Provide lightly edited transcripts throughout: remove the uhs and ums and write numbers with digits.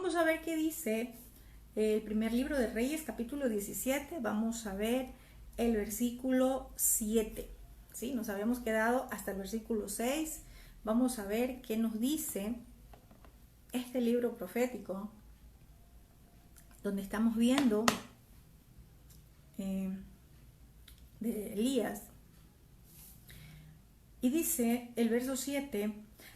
vamos a ver qué dice el primer libro de Reyes, capítulo 17. Vamos a ver el versículo 7. ¿Sí? Nos habíamos quedado hasta el versículo 6. Vamos a ver qué nos dice este libro profético, donde estamos viendo de Elías. Y dice el verso 7: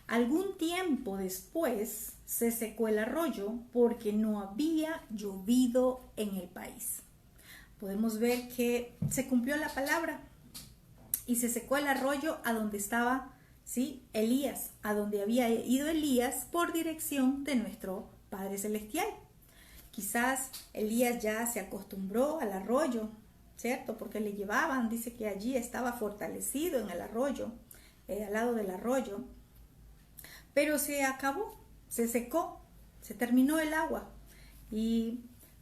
algún tiempo después se secó el arroyo porque no había llovido en el país. Podemos ver que se cumplió la palabra y se secó el arroyo a donde estaba, ¿sí?, Elías, a donde había ido Elías por dirección de nuestro Padre Celestial. Quizás Elías ya se acostumbró al arroyo, ¿cierto? Porque le llevaban, dice que allí estaba fortalecido en el arroyo, al lado del arroyo. Pero se acabó, se secó, se terminó el agua. Y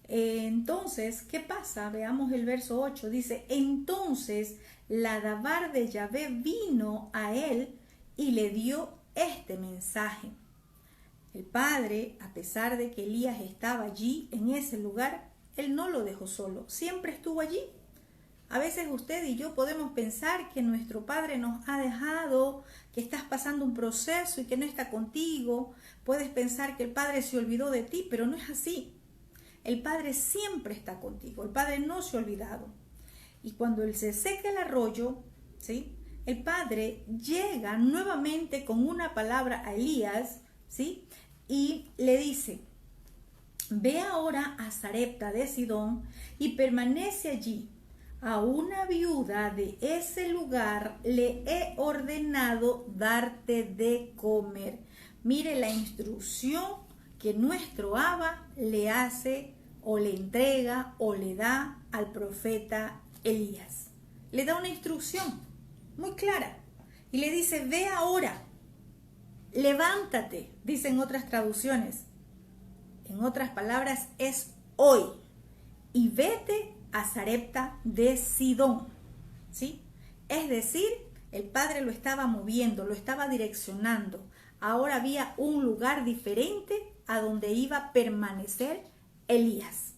entonces, ¿qué pasa? Veamos el verso 8. Dice: entonces la Dabar de Yahvé vino a él y le dio este mensaje. El padre, a pesar de que Elías estaba allí, en ese lugar, él no lo dejó solo, siempre estuvo allí. A veces usted y yo podemos pensar que nuestro Padre nos ha dejado, que estás pasando un proceso y que no está contigo. Puedes pensar que el Padre se olvidó de ti, pero no es así. El Padre siempre está contigo, el Padre no se ha olvidado. Y cuando él se seca el arroyo, ¿sí?, el Padre llega nuevamente con una palabra a Elías, ¿sí?, y le dice: ve ahora a Sarepta de Sidón y permanece allí. A una viuda de ese lugar le he ordenado darte de comer. Mire la instrucción que nuestro Abba le hace o le entrega o le da al profeta Elías. Le da una instrucción muy clara y le dice: ve ahora, levántate, dicen otras traducciones. En otras palabras, es hoy, y vete a Sarepta de Sidón, ¿sí? Es decir, el Padre lo estaba moviendo, lo estaba direccionando. Ahora había un lugar diferente a donde iba a permanecer Elías.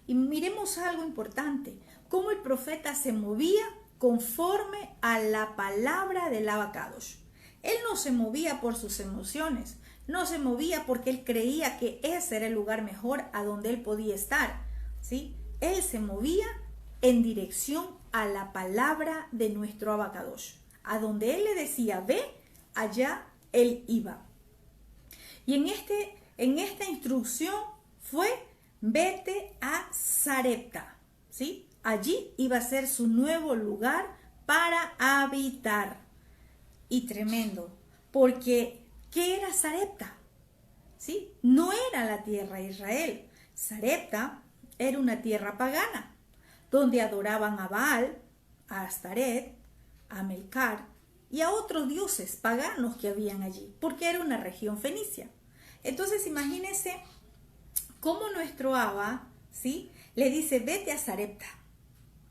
Y miremos algo importante: cómo el profeta se movía conforme a la palabra del Abacadosh. Él no se movía por sus emociones, no se movía porque él creía que ese era el lugar mejor a donde él podía estar, ¿sí? Él se movía en dirección a la palabra de nuestro Abacadosh. A donde él le decía ve, allá él iba. Y en esta instrucción fue: vete a Sarepta, ¿sí? Allí iba a ser su nuevo lugar para habitar. Y tremendo, porque ¿qué era Sarepta? ¿Sí? No era la tierra de Israel. Sarepta era una tierra pagana, donde adoraban a Baal, a Astaret, a Melcar y a otros dioses paganos que habían allí, porque era una región fenicia. Entonces imagínense cómo nuestro Abba, ¿sí?, le dice: vete a Sarepta,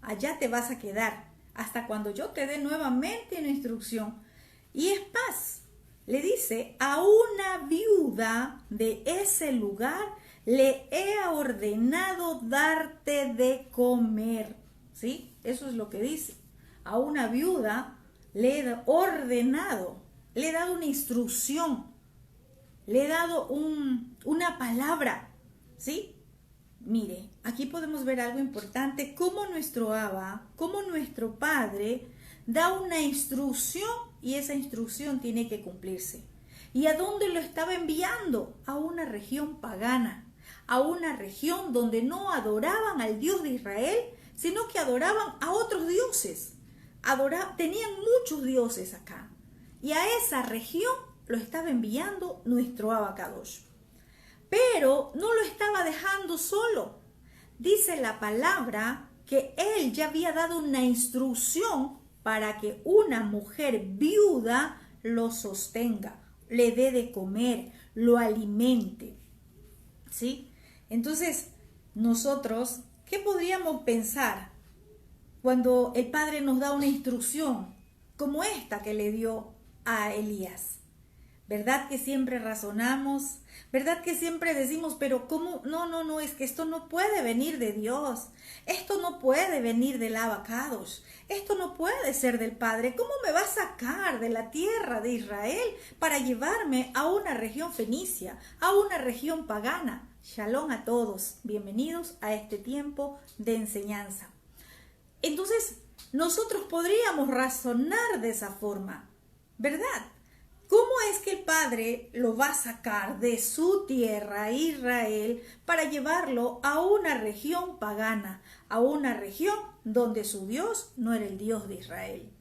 allá te vas a quedar hasta cuando yo te dé nuevamente una instrucción. Y es paz. Le dice: a una viuda de ese lugar le he ordenado darte de comer, ¿sí? Eso es lo que dice. A una viuda le he ordenado, le he dado una instrucción, le he dado una palabra, ¿sí? Mire, aquí podemos ver algo importante: cómo nuestro Abba, cómo nuestro Padre da una instrucción y esa instrucción tiene que cumplirse. ¿Y a dónde lo estaba enviando? A una región pagana, a una región donde no adoraban al Dios de Israel, sino que adoraban a otros dioses. Tenían muchos dioses acá. Y a esa región lo estaba enviando nuestro Abacadosh. Pero no lo estaba dejando solo. Dice la palabra que él ya había dado una instrucción para que una mujer viuda lo sostenga, le dé de comer, lo alimente, ¿sí? Entonces, nosotros, ¿qué podríamos pensar cuando el Padre nos da una instrucción como esta que le dio a Elías? ¿Verdad que siempre razonamos? ¿Verdad que siempre decimos, pero cómo? No, es que esto no puede venir de Dios. Esto no puede venir del Abacados. Esto no puede ser del Padre. ¿Cómo me va a sacar de la tierra de Israel para llevarme a una región fenicia, a una región pagana? Shalom a todos. Bienvenidos a este tiempo de enseñanza. Entonces, nosotros podríamos razonar de esa forma, ¿verdad? ¿Cómo es que el Padre lo va a sacar de su tierra, Israel, para llevarlo a una región pagana, a una región donde su Dios no era el Dios de Israel?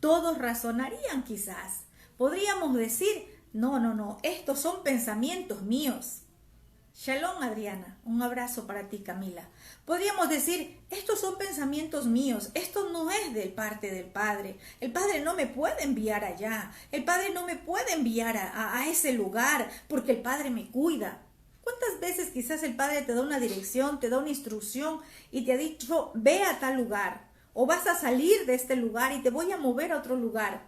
Todos razonarían quizás. Podríamos decir, no, estos son pensamientos míos. Shalom, Adriana, un abrazo para ti, Camila. Podríamos decir, estos son pensamientos míos, esto no es de parte del Padre. El Padre no me puede enviar allá, el Padre no me puede enviar a ese lugar, porque el Padre me cuida. ¿Cuántas veces quizás el Padre te da una dirección, te da una instrucción y te ha dicho, ve a tal lugar, o vas a salir de este lugar y te voy a mover a otro lugar?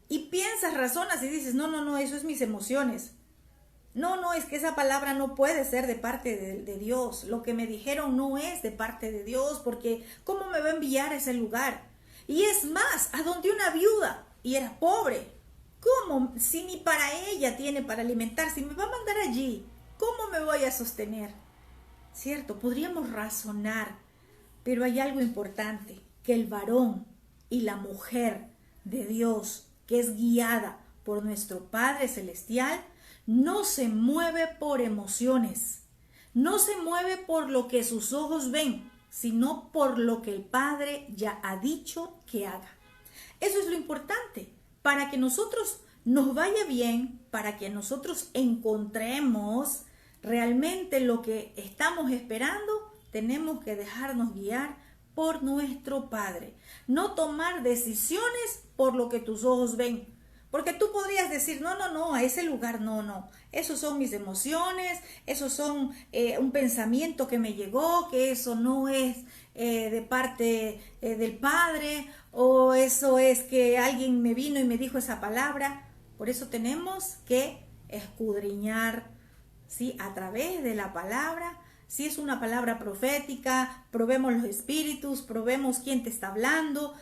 Y piensas, razonas y dices, no, eso es mis emociones. No, es que esa palabra no puede ser de parte de Dios. Lo que me dijeron no es de parte de Dios, porque ¿cómo me va a enviar a ese lugar? Y es más, a donde una viuda y era pobre. ¿Cómo? Si ni para ella tiene para alimentar, si me va a mandar allí, ¿cómo me voy a sostener? Cierto, podríamos razonar, pero hay algo importante, que el varón y la mujer de Dios, que es guiada por nuestro Padre Celestial, no se mueve por emociones, no se mueve por lo que sus ojos ven, sino por lo que el Padre ya ha dicho que haga. Eso es lo importante, para que nosotros nos vaya bien, para que nosotros encontremos realmente lo que estamos esperando, tenemos que dejarnos guiar por nuestro Padre, no tomar decisiones por lo que tus ojos ven. Porque tú podrías decir, no, a ese lugar no. Esos son mis emociones, esos son un pensamiento que me llegó, que eso no es de parte del Padre, o eso es que alguien me vino y me dijo esa palabra. Por eso tenemos que escudriñar, ¿sí? A través de la palabra. Si es una palabra profética, probemos los espíritus, probemos quién te está hablando.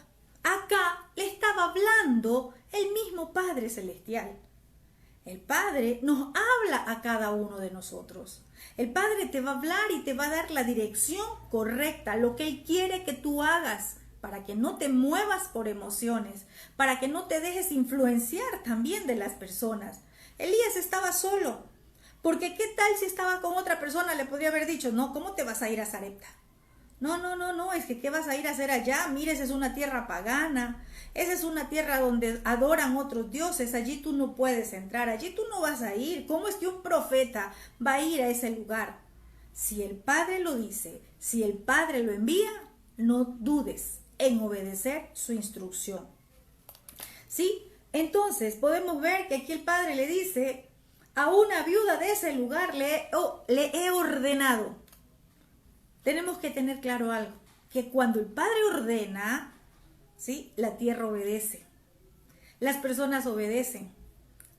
Acá le estaba hablando el mismo Padre Celestial. El Padre nos habla a cada uno de nosotros. El Padre te va a hablar y te va a dar la dirección correcta, lo que Él quiere que tú hagas, para que no te muevas por emociones, para que no te dejes influenciar también de las personas. Elías estaba solo, porque ¿qué tal si estaba con otra persona? Le podría haber dicho, no, ¿cómo te vas a ir a Sarepta? No, es que ¿qué vas a ir a hacer allá? Mira, esa es una tierra pagana, esa es una tierra donde adoran otros dioses, allí tú no puedes entrar, allí tú no vas a ir. ¿Cómo es que un profeta va a ir a ese lugar? Si el Padre lo dice, si el Padre lo envía, no dudes en obedecer su instrucción. ¿Sí? Entonces podemos ver que aquí el Padre le dice, a una viuda de ese lugar le he ordenado. Tenemos que tener claro algo, que cuando el Padre ordena, ¿sí? La tierra obedece, las personas obedecen,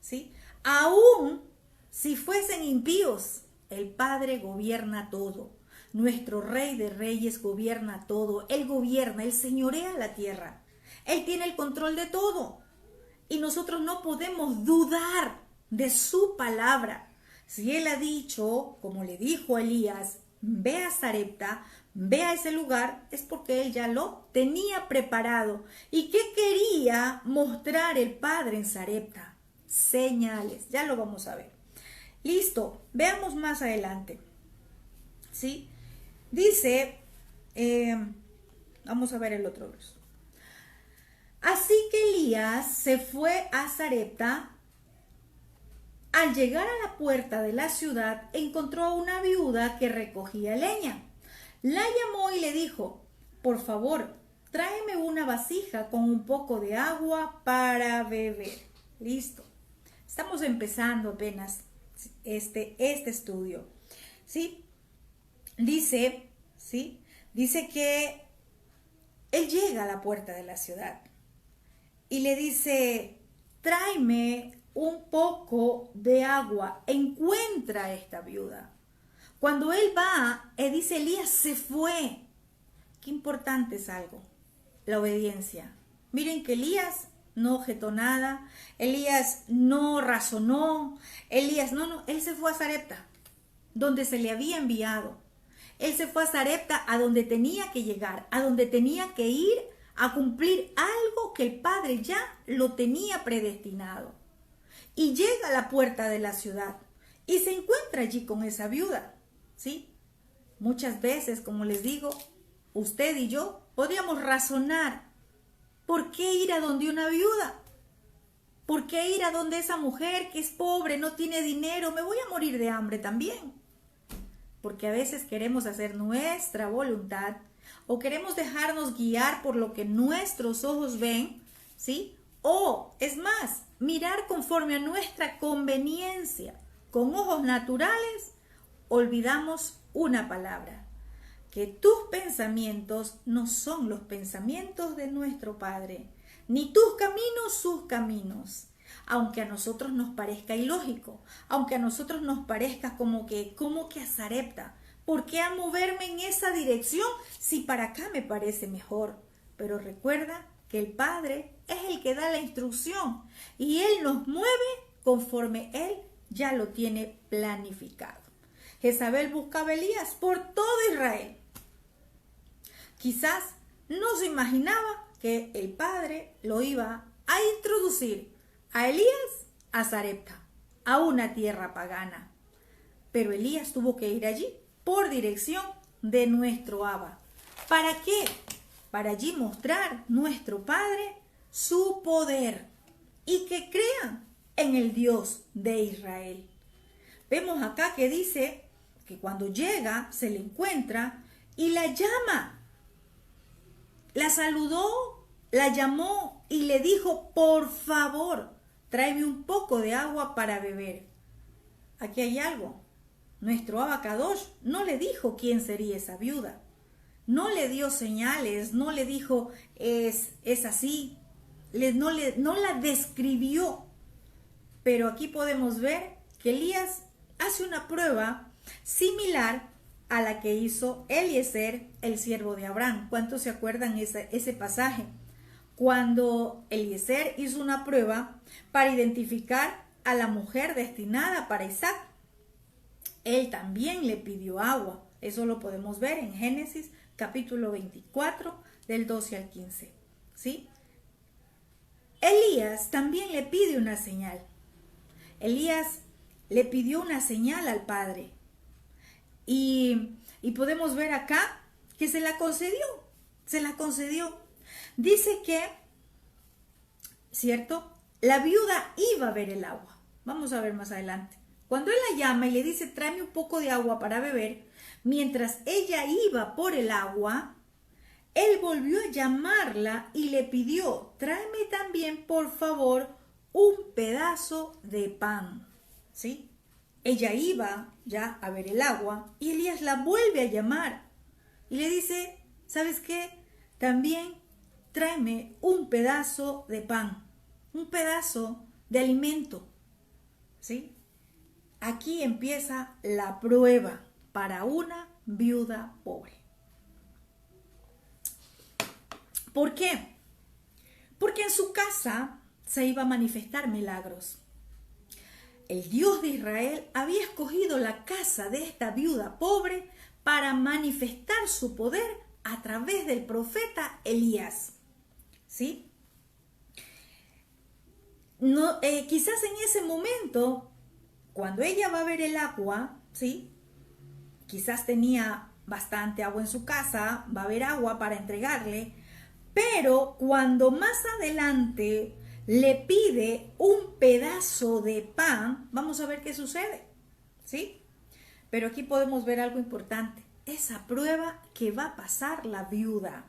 ¿sí? Aún si fuesen impíos, el Padre gobierna todo. Nuestro Rey de Reyes gobierna todo. Él gobierna, Él señorea la tierra. Él tiene el control de todo. Y nosotros no podemos dudar de su palabra. Si Él ha dicho, como le dijo a Elías, ve a Sarepta, ve a ese lugar, es porque Él ya lo tenía preparado. ¿Y qué quería mostrar el Padre en Sarepta? Señales, ya lo vamos a ver. Listo, veamos más adelante. ¿Sí? Dice, vamos a ver el otro verso. Así que Elías se fue a Sarepta. Al llegar a la puerta de la ciudad, encontró a una viuda que recogía leña. La llamó y le dijo, por favor, tráeme una vasija con un poco de agua para beber. Listo. Estamos empezando apenas este estudio. ¿Sí? Dice que él llega a la puerta de la ciudad y le dice, tráeme un poco de agua. Encuentra a esta viuda. Cuando él va, dice Elías se fue. Qué importante es algo, la obediencia. Miren que Elías no objetó nada, Elías no razonó, Elías él se fue a Sarepta, donde se le había enviado. Él se fue a Sarepta, a donde tenía que llegar, a donde tenía que ir a cumplir algo que el Padre ya lo tenía predestinado. Y llega a la puerta de la ciudad y se encuentra allí con esa viuda, ¿sí? Muchas veces, como les digo, usted y yo podríamos razonar, ¿por qué ir a donde una viuda? ¿Por qué ir a donde esa mujer que es pobre, no tiene dinero? Me voy a morir de hambre también. Porque a veces queremos hacer nuestra voluntad o queremos dejarnos guiar por lo que nuestros ojos ven, ¿sí? O, es más, mirar conforme a nuestra conveniencia. Con ojos naturales, olvidamos una palabra: que tus pensamientos no son los pensamientos de nuestro Padre, ni tus caminos sus caminos. Aunque a nosotros nos parezca ilógico, aunque a nosotros nos parezca como que a Sarepta, ¿por qué a moverme en esa dirección si para acá me parece mejor? Pero recuerda que el Padre es el que da la instrucción y Él nos mueve conforme Él ya lo tiene planificado. Jezabel buscaba a Elías por todo Israel. Quizás no se imaginaba que el Padre lo iba a introducir a Elías a Sarepta, a una tierra pagana. Pero Elías tuvo que ir allí por dirección de nuestro Abba. ¿Para qué? Para allí mostrar nuestro Padre su poder y que crean en el Dios de Israel. Vemos acá que dice que cuando llega se le encuentra y la llama. La saludó, la llamó y le dijo: por favor, tráeme un poco de agua para beber. Aquí hay algo. Nuestro Abba Kadosh no le dijo quién sería esa viuda. No le dio señales, no le dijo es así. No la describió. Pero aquí podemos ver que Elías hace una prueba similar a la que hizo Eliezer, el siervo de Abraham. ¿Cuántos se acuerdan ese pasaje? Cuando Eliezer hizo una prueba para identificar a la mujer destinada para Isaac, él también le pidió agua. Eso lo podemos ver en Génesis capítulo 24 del 12 al 15. ¿Sí? Elías también le pide una señal. Elías le pidió una señal al Padre. Y podemos ver acá que se la concedió. Se la concedió. Dice que, ¿cierto? La viuda iba a ver el agua. Vamos a ver más adelante. Cuando él la llama y le dice: tráeme un poco de agua para beber, mientras ella iba por el agua, él volvió a llamarla y le pidió: tráeme también, por favor, un pedazo de pan. ¿Sí? Ella iba ya a ver el agua y Elías la vuelve a llamar y le dice: ¿sabes qué? También tráeme un pedazo de pan, un pedazo de alimento. ¿Sí? Aquí empieza la prueba para una viuda pobre. ¿Por qué? Porque en su casa se iba a manifestar milagros. El Dios de Israel había escogido la casa de esta viuda pobre para manifestar su poder a través del profeta Elías. ¿Sí? No, quizás en ese momento, cuando ella va a ver el agua, ¿sí? Quizás tenía bastante agua en su casa, va a haber agua para entregarle, pero cuando más adelante le pide un pedazo de pan, vamos a ver qué sucede, ¿sí? Pero aquí podemos ver algo importante, esa prueba que va a pasar la viuda,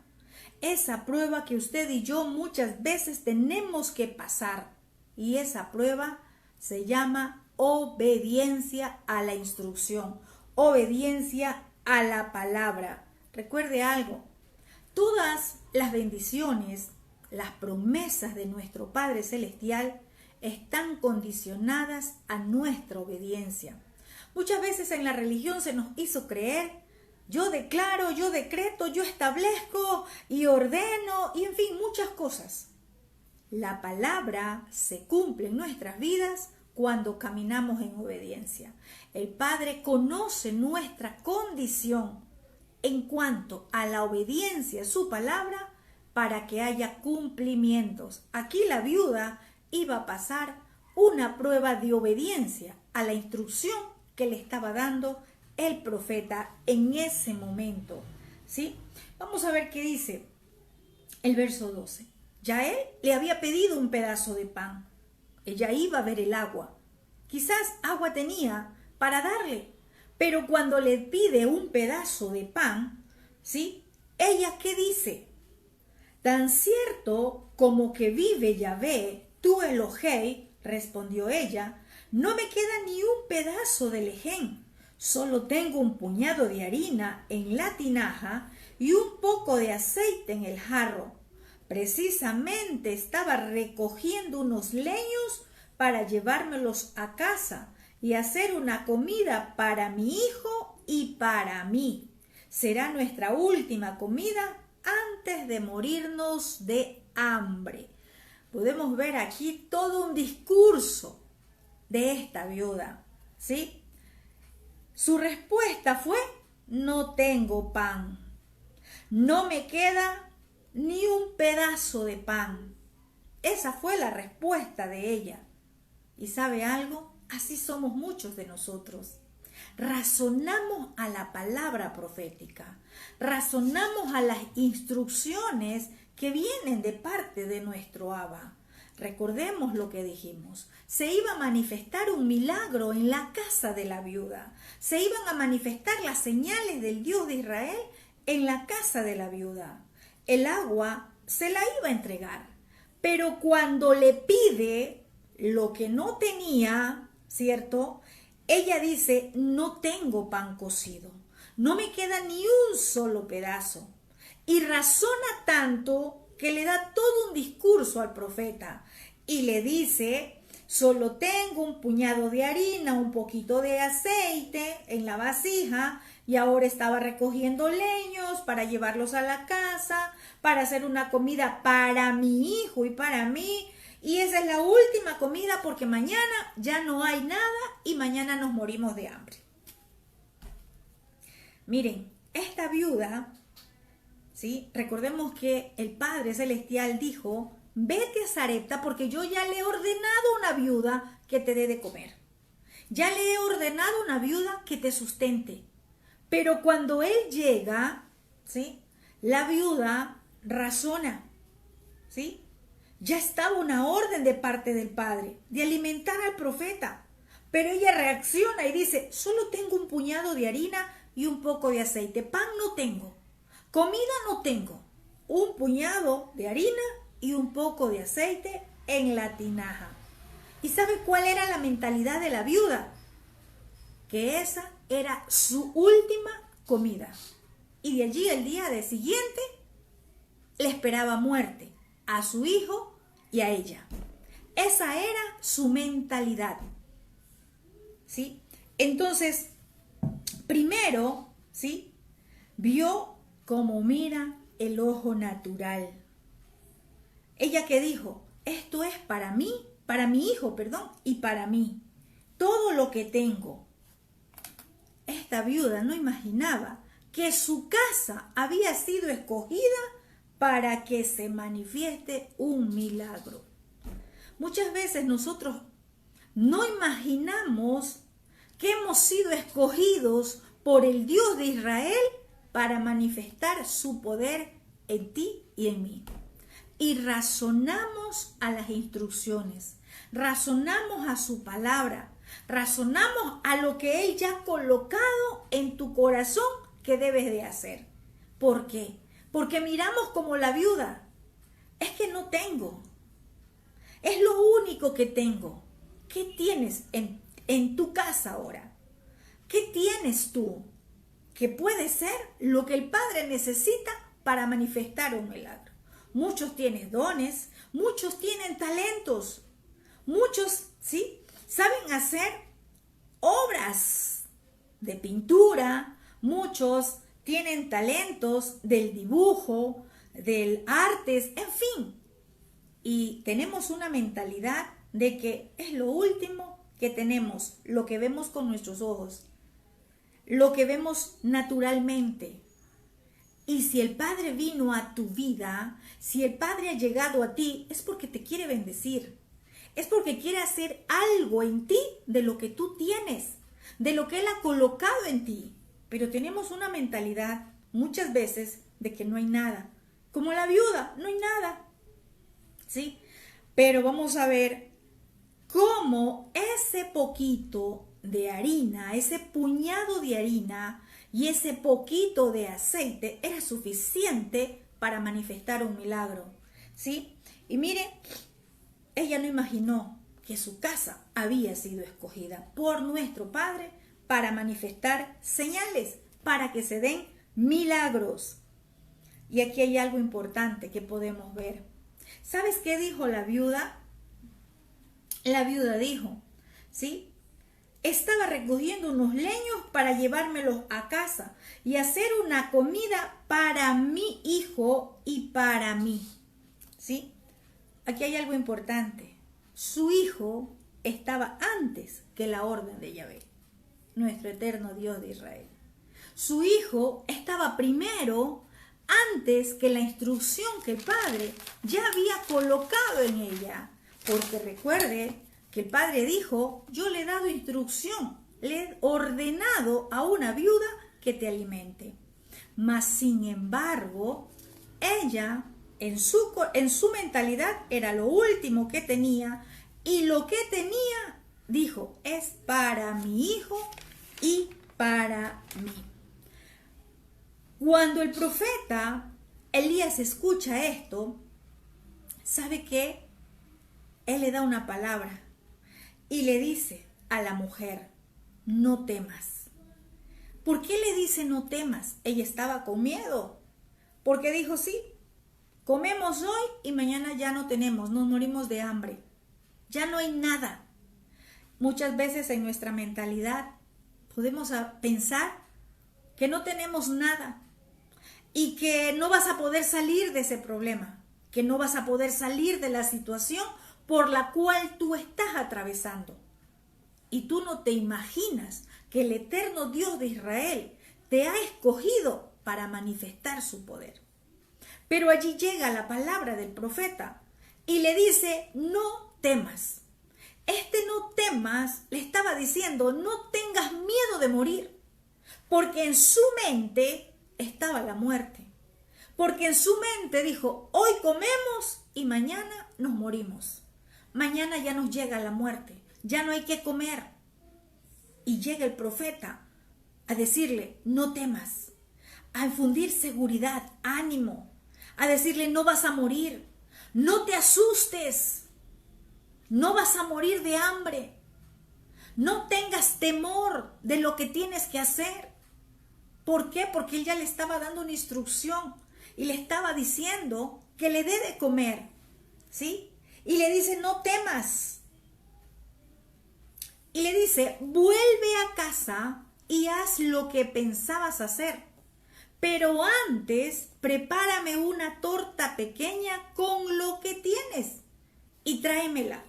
esa prueba que usted y yo muchas veces tenemos que pasar, y esa prueba se llama obediencia a la instrucción, obediencia a la palabra. Recuerde algo, todas las bendiciones, las promesas de nuestro Padre Celestial están condicionadas a nuestra obediencia. Muchas veces en la religión se nos hizo creer: yo declaro, yo decreto, yo establezco y ordeno, y en fin, muchas cosas. La palabra se cumple en nuestras vidas cuando caminamos en obediencia. El Padre conoce nuestra condición en cuanto a la obediencia a su palabra para que haya cumplimientos. Aquí la viuda iba a pasar una prueba de obediencia a la instrucción que le estaba dando el profeta en ese momento, ¿sí? Vamos a ver qué dice el verso 12. Ya él le había pedido un pedazo de pan. Ella iba a ver el agua. Quizás agua tenía para darle, pero cuando le pide un pedazo de pan, ¿sí? Ella, ¿qué dice? Tan cierto como que vive Yahvé, tú Elohei, respondió ella, no me queda ni un pedazo de lején. Solo tengo un puñado de harina en la tinaja y un poco de aceite en el jarro. Precisamente estaba recogiendo unos leños para llevármelos a casa y hacer una comida para mi hijo y para mí. Será nuestra última comida antes de morirnos de hambre. Podemos ver aquí todo un discurso de esta viuda, ¿sí? Su respuesta fue: no tengo pan, no me queda ni un pedazo de pan. Esa fue la respuesta de ella. ¿Y sabe algo? Así somos muchos de nosotros. Razonamos a la palabra profética, razonamos a las instrucciones que vienen de parte de nuestro Abba. Recordemos lo que dijimos. Se iba a manifestar un milagro en la casa de la viuda. Se iban a manifestar las señales del Dios de Israel en la casa de la viuda. El agua se la iba a entregar. Pero cuando le pide lo que no tenía, ¿cierto? Ella dice: no tengo pan cocido. No me queda ni un solo pedazo. Y razona tanto que le da todo un discurso al profeta y le dice: solo tengo un puñado de harina, un poquito de aceite en la vasija y ahora estaba recogiendo leños para llevarlos a la casa, para hacer una comida para mi hijo y para mí, y esa es la última comida porque mañana ya no hay nada y mañana nos morimos de hambre. Miren, esta viuda, ¿sí? Recordemos que el Padre Celestial dijo: vete a Sarepta porque yo ya le he ordenado a una viuda que te dé de comer. Ya le he ordenado a una viuda que te sustente. Pero cuando él llega, ¿sí? La viuda razona, ¿sí? Ya estaba una orden de parte del Padre de alimentar al profeta. Pero ella reacciona y dice: solo tengo un puñado de harina y un poco de aceite. Pan no tengo. Comida no tengo. Un puñado de harina y un poco de aceite en la tinaja. ¿Y sabe cuál era la mentalidad de la viuda? Que esa era su última comida. Y de allí el día siguiente le esperaba muerte a su hijo y a ella. Esa era su mentalidad, ¿sí? Entonces, primero, ¿sí? Vio como mira el ojo natural. Ella que dijo: esto es para mí, para mi hijo, y para mí. Todo lo que tengo. Esta viuda no imaginaba que su casa había sido escogida para que se manifieste un milagro. Muchas veces nosotros no imaginamos que hemos sido escogidos por el Dios de Israel para manifestar su poder en ti y en mí. Y razonamos a las instrucciones, razonamos a su palabra, razonamos a lo que Él ya ha colocado en tu corazón que debes de hacer. ¿Por qué? Porque miramos como la viuda. Es que no tengo. Es lo único que tengo. ¿Qué tienes en tu casa ahora? ¿Qué tienes tú? Que puede ser lo que el Padre necesita para manifestar un milagro. Muchos tienen dones, muchos tienen talentos, Muchos, ¿sí?, saben hacer obras de pintura, muchos tienen talentos del dibujo, del artes, en fin. Y tenemos una mentalidad de que es lo último que tenemos, lo que vemos con nuestros ojos, lo que vemos naturalmente. Y si el Padre vino a tu vida, si el Padre ha llegado a ti, es porque te quiere bendecir. Es porque quiere hacer algo en ti de lo que tú tienes, de lo que Él ha colocado en ti. Pero tenemos una mentalidad muchas veces de que no hay nada. Como la viuda, no hay nada. ¿Sí? Pero vamos a ver cómo ese poquito de harina, ese puñado de harina y ese poquito de aceite era suficiente para manifestar un milagro. ¿Sí? Y mire, ella no imaginó que su casa había sido escogida por nuestro Padre para manifestar señales, para que se den milagros. Y aquí hay algo importante que podemos ver. ¿Sabes qué dijo la viuda? La viuda dijo, ¿sí? Estaba recogiendo unos leños para llevármelos a casa y hacer una comida para mi hijo y para mí. ¿Sí? Aquí hay algo importante. Su hijo estaba antes que la orden de Yahvé, nuestro eterno Dios de Israel. Su hijo estaba primero antes que la instrucción que el Padre ya había colocado en ella. Porque recuerde que el Padre dijo, yo le he dado instrucción, le he ordenado a una viuda que te alimente. Mas sin embargo, ella en su mentalidad era lo último que tenía, y lo que tenía, dijo, es para mi hijo y para mí. Cuando el profeta Elías escucha esto, ¿sabe qué? Él le da una palabra y le dice a la mujer, no temas. ¿Por qué le dice no temas? Ella estaba con miedo, porque dijo, sí, comemos hoy y mañana ya no tenemos, nos morimos de hambre, ya no hay nada. Muchas veces en nuestra mentalidad podemos pensar que no tenemos nada y que no vas a poder salir de ese problema, que no vas a poder salir de la situación por la cual tú estás atravesando. Y tú no te imaginas que el eterno Dios de Israel te ha escogido para manifestar su poder. Pero allí llega la palabra del profeta y le dice, no temas. Este no temas le estaba diciendo, no tengas miedo de morir, porque en su mente estaba la muerte. Porque en su mente dijo, hoy comemos y mañana nos morimos. Mañana ya nos llega la muerte, ya no hay que comer. Y llega el profeta a decirle, no temas, a infundir seguridad, ánimo, a decirle, no vas a morir, no te asustes, no vas a morir de hambre, no tengas temor de lo que tienes que hacer. ¿Por qué? Porque él ya le estaba dando una instrucción y le estaba diciendo que le dé de comer, ¿sí? Y le dice, no temas. Y le dice, vuelve a casa y haz lo que pensabas hacer. Pero antes, prepárame una torta pequeña con lo que tienes y tráemela.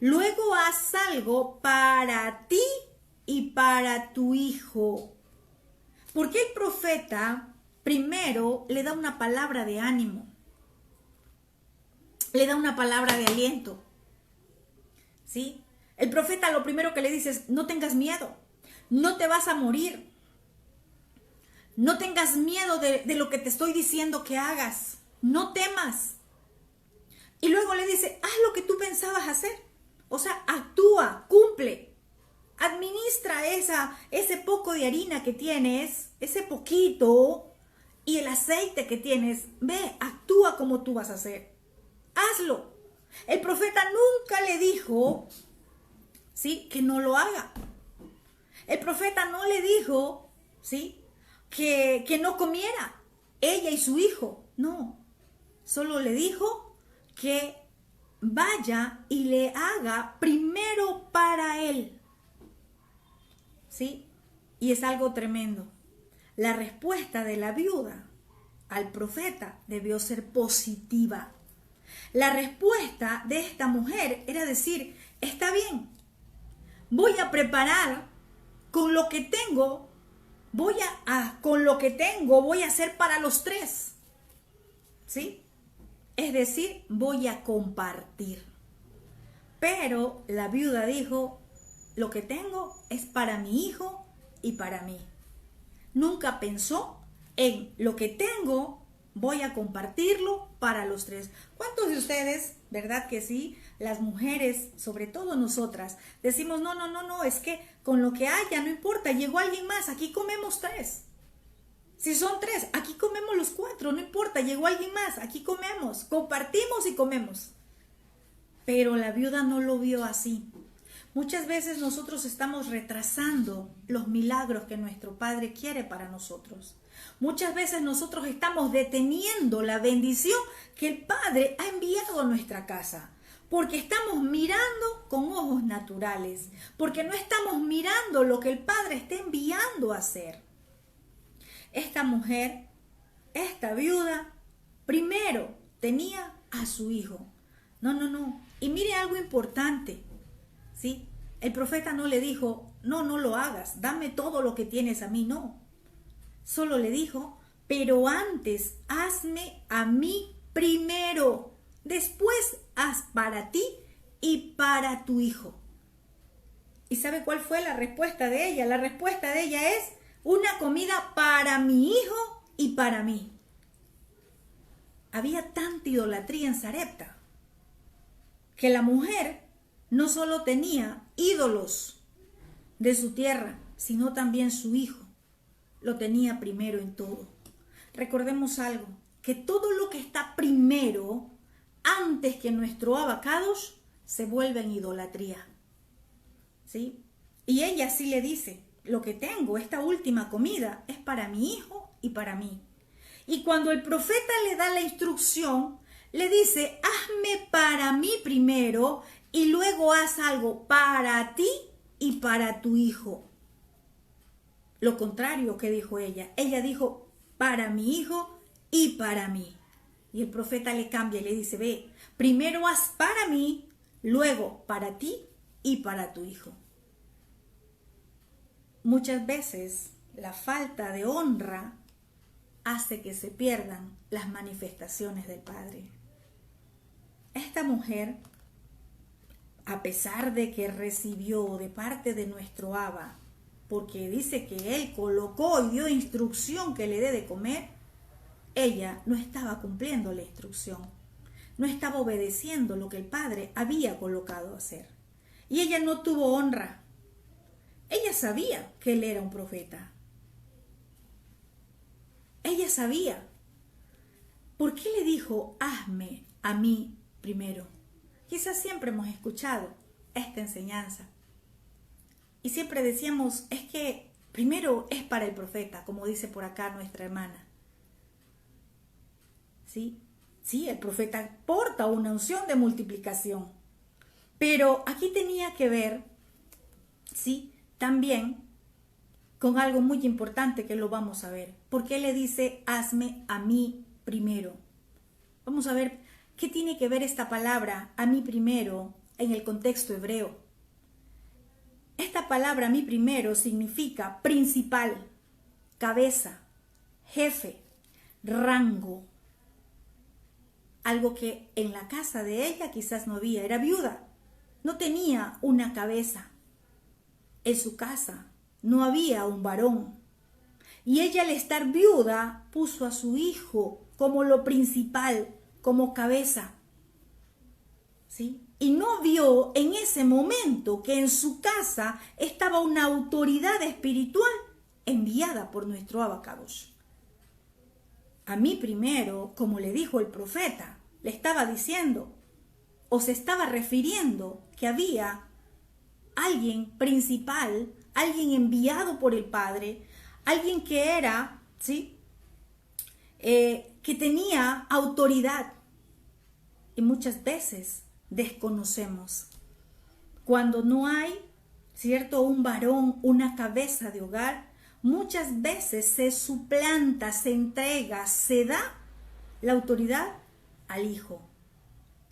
Luego haz algo para ti y para tu hijo. Porque el profeta primero le da una palabra de ánimo, le da una palabra de aliento, ¿sí? El profeta lo primero que le dice es, no tengas miedo, no te vas a morir, no tengas miedo de lo que te estoy diciendo que hagas, no temas. Y luego le dice, haz lo que tú pensabas hacer, o sea, actúa, cumple. Administra ese poco de harina que tienes, ese poquito, y el aceite que tienes. Ve, actúa como tú vas a hacer. Hazlo. El profeta nunca le dijo, ¿sí?, que no lo haga. El profeta no le dijo, ¿sí?, que no comiera ella y su hijo. No. Solo le dijo que vaya y le haga primero para él. ¿Sí? Y es algo tremendo. La respuesta de la viuda al profeta debió ser positiva. La respuesta de esta mujer era decir, está bien, voy a preparar con lo que tengo, voy a hacer para los tres. ¿Sí? Es decir, voy a compartir. Pero la viuda dijo, lo que tengo es para mi hijo y para mí. Nunca pensó en lo que tengo, voy a compartirlo para los tres. ¿Cuántos de ustedes, verdad que sí, las mujeres, sobre todo nosotras, decimos, no, es que con lo que haya, no importa, llegó alguien más, aquí comemos tres. Si son tres, aquí comemos los cuatro, no importa, llegó alguien más, aquí comemos, compartimos y comemos. Pero la viuda no lo vio así. Muchas veces nosotros estamos retrasando los milagros que nuestro Padre quiere para nosotros. Muchas veces nosotros estamos deteniendo la bendición que el Padre ha enviado a nuestra casa. Porque estamos mirando con ojos naturales. Porque no estamos mirando lo que el Padre está enviando a hacer. Esta mujer, esta viuda, primero tenía a su hijo. No. Y mire algo importante. ¿Sí? El profeta no le dijo, no lo hagas, dame todo lo que tienes a mí, no. Solo le dijo, pero antes hazme a mí primero, después haz para ti y para tu hijo. ¿Y sabe cuál fue la respuesta de ella? La respuesta de ella es una comida para mi hijo y para mí. Había tanta idolatría en Sarepta que la mujer no solo tenía ídolos de su tierra, sino también su hijo. Lo tenía primero en todo. Recordemos algo, que todo lo que está primero, antes que nuestro abacados, se vuelve en idolatría. ¿Sí? Y ella sí le dice, lo que tengo, esta última comida, es para mi hijo y para mí. Y cuando el profeta le da la instrucción, le dice, hazme para mí primero y luego haz algo para ti y para tu hijo. Lo contrario que dijo ella. Ella dijo, para mi hijo y para mí. Y el profeta le cambia y le dice, ve, primero haz para mí, luego para ti y para tu hijo. Muchas veces la falta de honra hace que se pierdan las manifestaciones del Padre. Esta mujer, a pesar de que recibió de parte de nuestro Abba, porque dice que él colocó y dio instrucción que le dé de comer, ella no estaba cumpliendo la instrucción, no estaba obedeciendo lo que el Padre había colocado a hacer. Y ella no tuvo honra. Ella sabía que él era un profeta. Ella sabía. ¿Por qué le dijo, hazme a mí primero? Quizás siempre hemos escuchado esta enseñanza. Y siempre decíamos, es que primero es para el profeta, como dice por acá nuestra hermana. ¿Sí? Sí, el profeta porta una unción de multiplicación. Pero aquí tenía que ver, ¿sí?, también con algo muy importante que lo vamos a ver. ¿Por qué le dice, hazme a mí primero? Vamos a ver qué tiene que ver esta palabra, a mí primero, en el contexto hebreo. Esta palabra, a mí primero, significa principal, cabeza, jefe, rango. Algo que en la casa de ella quizás no había, era viuda, no tenía una cabeza. En su casa no había un varón. Y ella, al estar viuda, puso a su hijo como lo principal, como cabeza. ¿Sí? Y no vio en ese momento que en su casa estaba una autoridad espiritual enviada por nuestro Abacados. A mí primero, como le dijo el profeta, le estaba diciendo, o se estaba refiriendo, que había alguien principal, alguien enviado por el Padre, alguien que era, ¿sí?, que tenía autoridad. Y muchas veces desconocemos. Cuando no hay, ¿cierto?, un varón, una cabeza de hogar, muchas veces se suplanta, se entrega, se da la autoridad al hijo.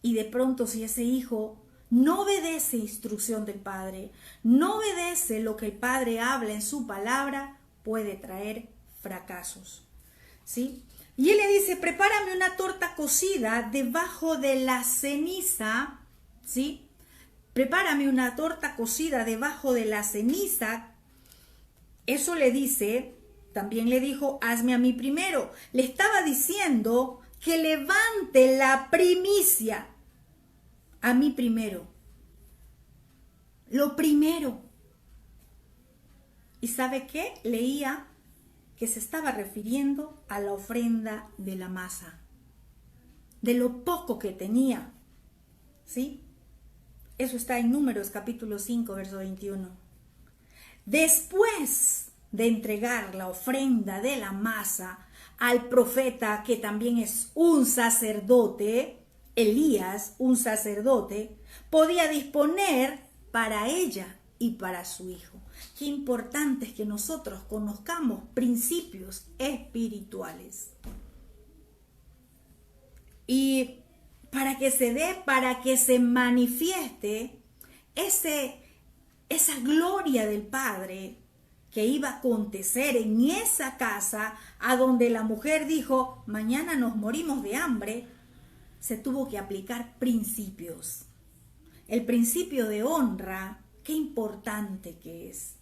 Y de pronto, si ese hijo no obedece instrucción del padre, no obedece lo que el padre habla en su palabra, puede traer fracasos, ¿sí? Y él le dice, prepárame una torta cocida debajo de la ceniza, ¿sí? Prepárame una torta cocida debajo de la ceniza. Eso le dice, también le dijo, hazme a mí primero. Le estaba diciendo que levante la primicia a mí primero. Lo primero. ¿Y sabe qué? Leía que se estaba refiriendo a la ofrenda de la masa, de lo poco que tenía, ¿sí? Eso está en Números capítulo 5, verso 21. Después de entregar la ofrenda de la masa al profeta, que también es un sacerdote, Elías, un sacerdote, podía disponer para ella y para su hijo. Qué importante es que nosotros conozcamos principios espirituales. Y para que se dé, para que se manifieste esa gloria del Padre que iba a acontecer en esa casa a donde la mujer dijo, mañana nos morimos de hambre, se tuvo que aplicar principios. El principio de honra, qué importante que es.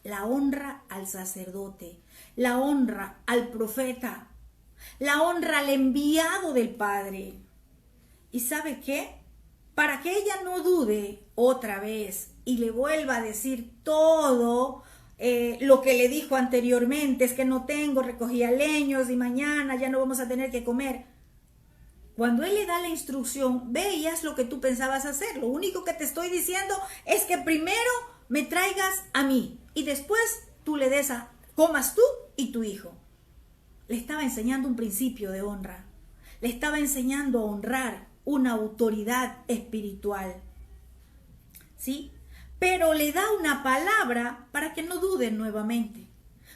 La honra al sacerdote, la honra al profeta, la honra al enviado del Padre. ¿Y sabe qué? Para que ella no dude otra vez y le vuelva a decir todo lo que le dijo anteriormente, es que no tengo, recogía leños y mañana ya no vamos a tener que comer. Cuando él le da la instrucción, ve y haz lo que tú pensabas hacer. Lo único que te estoy diciendo es que primero me traigas a mí y después tú le des comas tú y tu hijo. Le estaba enseñando un principio de honra. Le estaba enseñando a honrar una autoridad espiritual. ¿Sí? Pero le da una palabra para que no dude nuevamente,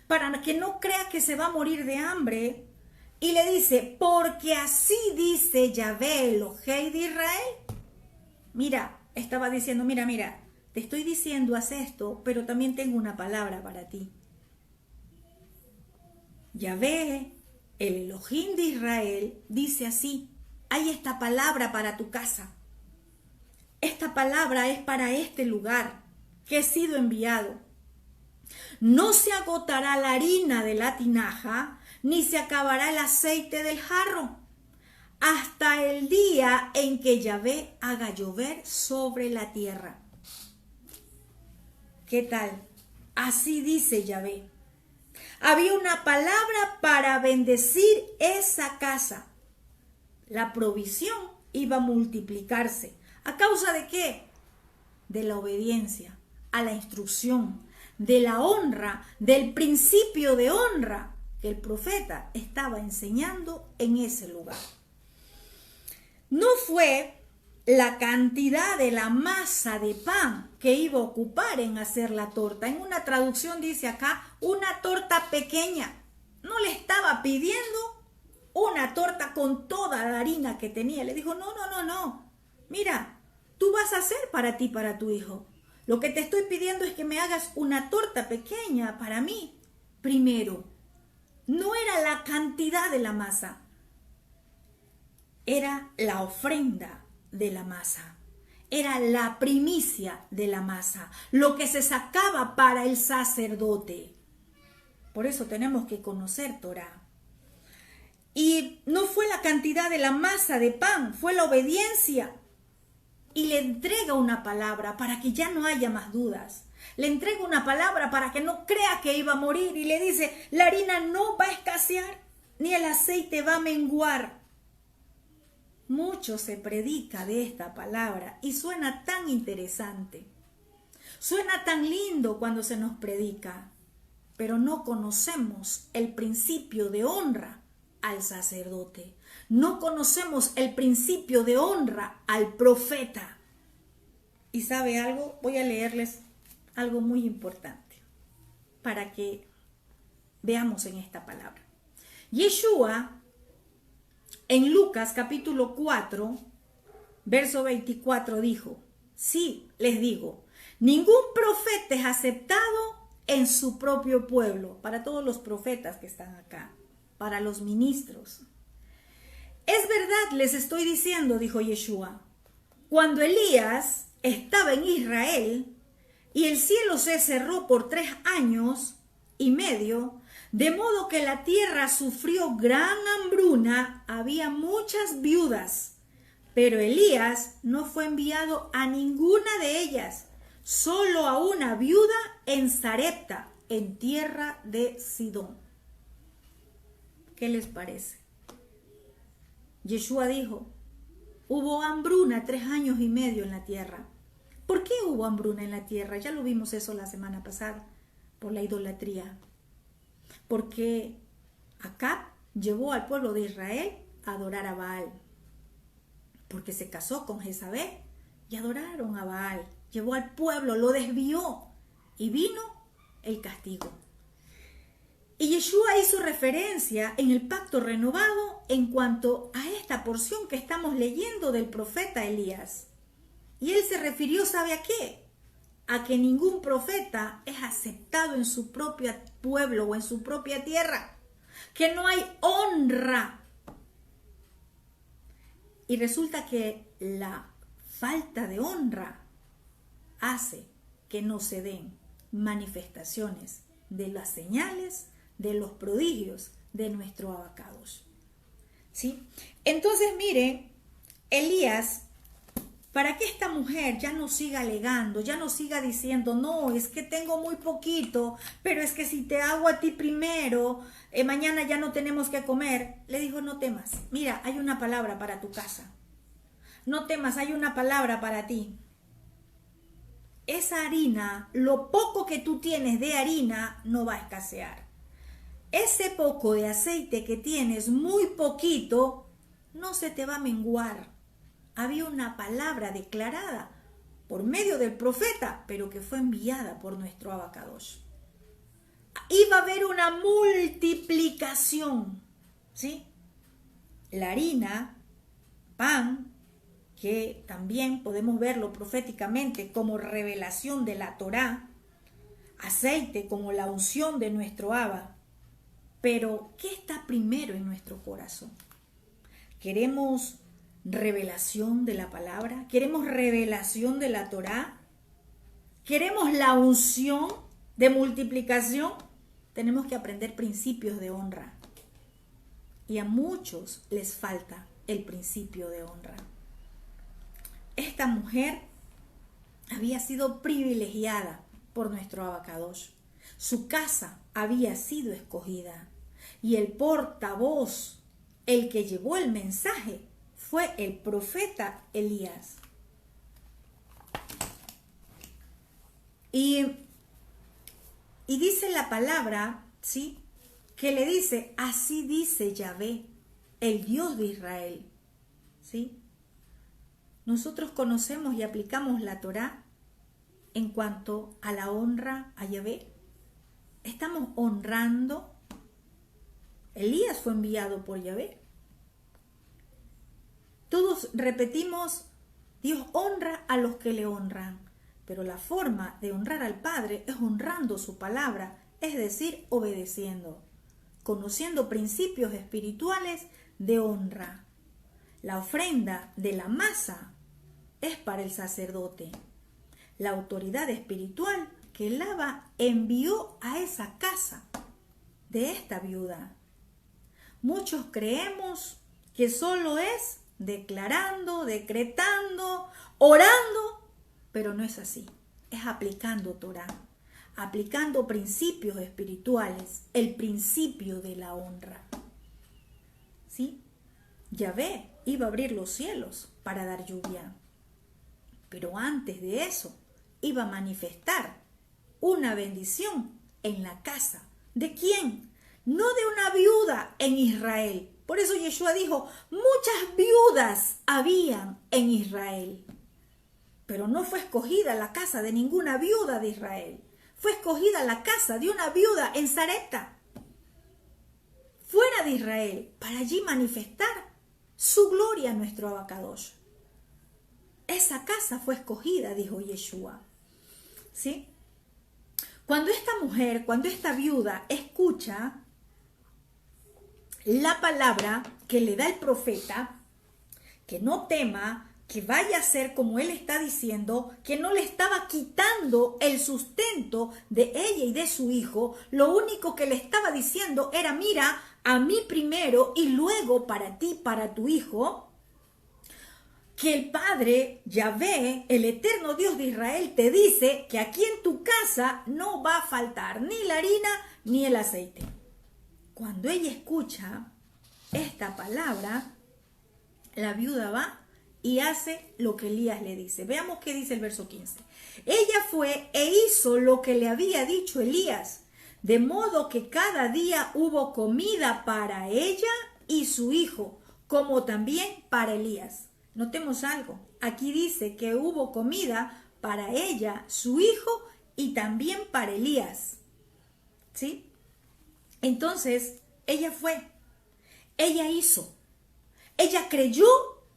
para que no crea que se va a morir de hambre. Y le dice, porque así dice Yahvé, Elohei de Israel. Mira, estaba diciendo, mira, te estoy diciendo haz esto, pero también tengo una palabra para ti. Yahvé, el Elohim de Israel, dice así, hay esta palabra para tu casa. Esta palabra es para este lugar que he sido enviado. No se agotará la harina de la tinaja, ni se acabará el aceite del jarro, hasta el día en que Yahvé haga llover sobre la tierra. ¿Qué tal? Así dice Yahvé. Había una palabra para bendecir esa casa. La provisión iba a multiplicarse. ¿A causa de qué? De la obediencia a la instrucción, de la honra, del principio de honra que el profeta estaba enseñando en ese lugar. No fue la cantidad de la masa de pan que iba a ocupar en hacer la torta. En una traducción dice acá, una torta pequeña. No le estaba pidiendo una torta con toda la harina que tenía. Le dijo, no. Mira, tú vas a hacer para ti, para tu hijo. Lo que te estoy pidiendo es que me hagas una torta pequeña para mí primero. No era la cantidad de la masa, era la ofrenda de la masa, era la primicia de la masa, lo que se sacaba para el sacerdote. Por eso tenemos que conocer Torá. Y no fue la cantidad de la masa de pan, fue la obediencia. Y le entrega una palabra para que ya no haya más dudas. Le entrega una palabra para que no crea que iba a morir y le dice, la harina no va a escasear, ni el aceite va a menguar. Mucho se predica de esta palabra y suena tan interesante. Suena tan lindo cuando se nos predica, pero no conocemos el principio de honra al sacerdote. No conocemos el principio de honra al profeta. ¿Y sabe algo? Voy a leerles algo muy importante para que veamos en esta palabra. Yeshua, en Lucas capítulo 4, verso 24, dijo: sí, les digo, ningún profeta es aceptado en su propio pueblo. Para todos los profetas que están acá, para los ministros. Es verdad, les estoy diciendo, dijo Yeshua, cuando Elías estaba en Israel y el cielo se cerró por 3 años y medio, de modo que la tierra sufrió gran hambruna, había muchas viudas, pero Elías no fue enviado a ninguna de ellas, solo a una viuda en Sarepta, en tierra de Sidón. ¿Qué les parece? Yeshua dijo, hubo hambruna 3 años y medio en la tierra. ¿Por qué hubo hambruna en la tierra? Ya lo vimos eso la semana pasada, por la idolatría. Porque Acab llevó al pueblo de Israel a adorar a Baal. Porque se casó con Jezabel y adoraron a Baal. Llevó al pueblo, lo desvió y vino el castigo. Y Yeshua hizo referencia en el pacto renovado en cuanto a esta porción que estamos leyendo del profeta Elías. Y él se refirió, ¿sabe a qué? A que ningún profeta es aceptado en su propio pueblo o en su propia tierra. Que no hay honra. Y resulta que la falta de honra hace que no se den manifestaciones de las señales, de los prodigios de nuestro abacados. ¿Sí? Entonces, mire, Elías, para que esta mujer ya no siga alegando, ya no siga diciendo, no, es que tengo muy poquito, pero es que si te hago a ti primero, mañana ya no tenemos que comer, le dijo, no temas, mira, hay una palabra para tu casa. No temas, hay una palabra para ti. Esa harina, lo poco que tú tienes de harina, no va a escasear. Ese poco de aceite que tienes, muy poquito, no se te va a menguar. Había una palabra declarada por medio del profeta, pero que fue enviada por nuestro Abacadosh. Iba a haber una multiplicación, ¿sí? La harina, pan, que también podemos verlo proféticamente como revelación de la Torá, aceite como la unción de nuestro Abba. Pero, ¿qué está primero en nuestro corazón? ¿Queremos revelación de la palabra? ¿Queremos revelación de la Torá? ¿Queremos la unción de multiplicación? Tenemos que aprender principios de honra. Y a muchos les falta el principio de honra. Esta mujer había sido privilegiada por nuestro Abacadosh. Su casa había sido escogida y el portavoz, el que llevó el mensaje, fue el profeta Elías. Y dice la palabra, ¿sí?, que le dice, así dice Yahvé, el Dios de Israel, ¿sí? Nosotros conocemos y aplicamos la Torá en cuanto a la honra a Yahvé. Estamos honrando. Elías fue enviado por Yahvé. Todos repetimos, Dios honra a los que le honran, pero la forma de honrar al Padre es honrando su palabra, es decir, obedeciendo, conociendo principios espirituales de honra. La ofrenda de la masa es para el sacerdote. La autoridad espiritual que el Abba envió a esa casa de esta viuda. Muchos creemos que solo es declarando, decretando, orando, pero no es así. Es aplicando Torá, aplicando principios espirituales, el principio de la honra. ¿Sí? Yahvé iba a abrir los cielos para dar lluvia, pero antes de eso iba a manifestar una bendición en la casa. ¿De quién? No de una viuda en Israel, Por eso Yeshua dijo, muchas viudas habían en Israel. Pero no fue escogida la casa de ninguna viuda de Israel. Fue escogida la casa de una viuda en Sarepta, fuera de Israel, para allí manifestar su gloria a nuestro Abacadosh. Esa casa fue escogida, dijo Yeshua. ¿Sí? Cuando esta viuda escucha la palabra que le da el profeta, que no tema, que vaya a ser como él está diciendo, que no le estaba quitando el sustento de ella y de su hijo, lo único que le estaba diciendo era, mira, a mí primero y luego para ti, para tu hijo, que el Padre, Yahvé, el eterno Dios de Israel, te dice que aquí en tu casa no va a faltar ni la harina ni el aceite. Cuando ella escucha esta palabra, la viuda va y hace lo que Elías le dice. Veamos qué dice el verso 15. Ella fue e hizo lo que le había dicho Elías, de modo que cada día hubo comida para ella y su hijo, como también para Elías. Notemos algo. Aquí dice que hubo comida para ella, su hijo y también para Elías. ¿Sí? Entonces, ella hizo, ella creyó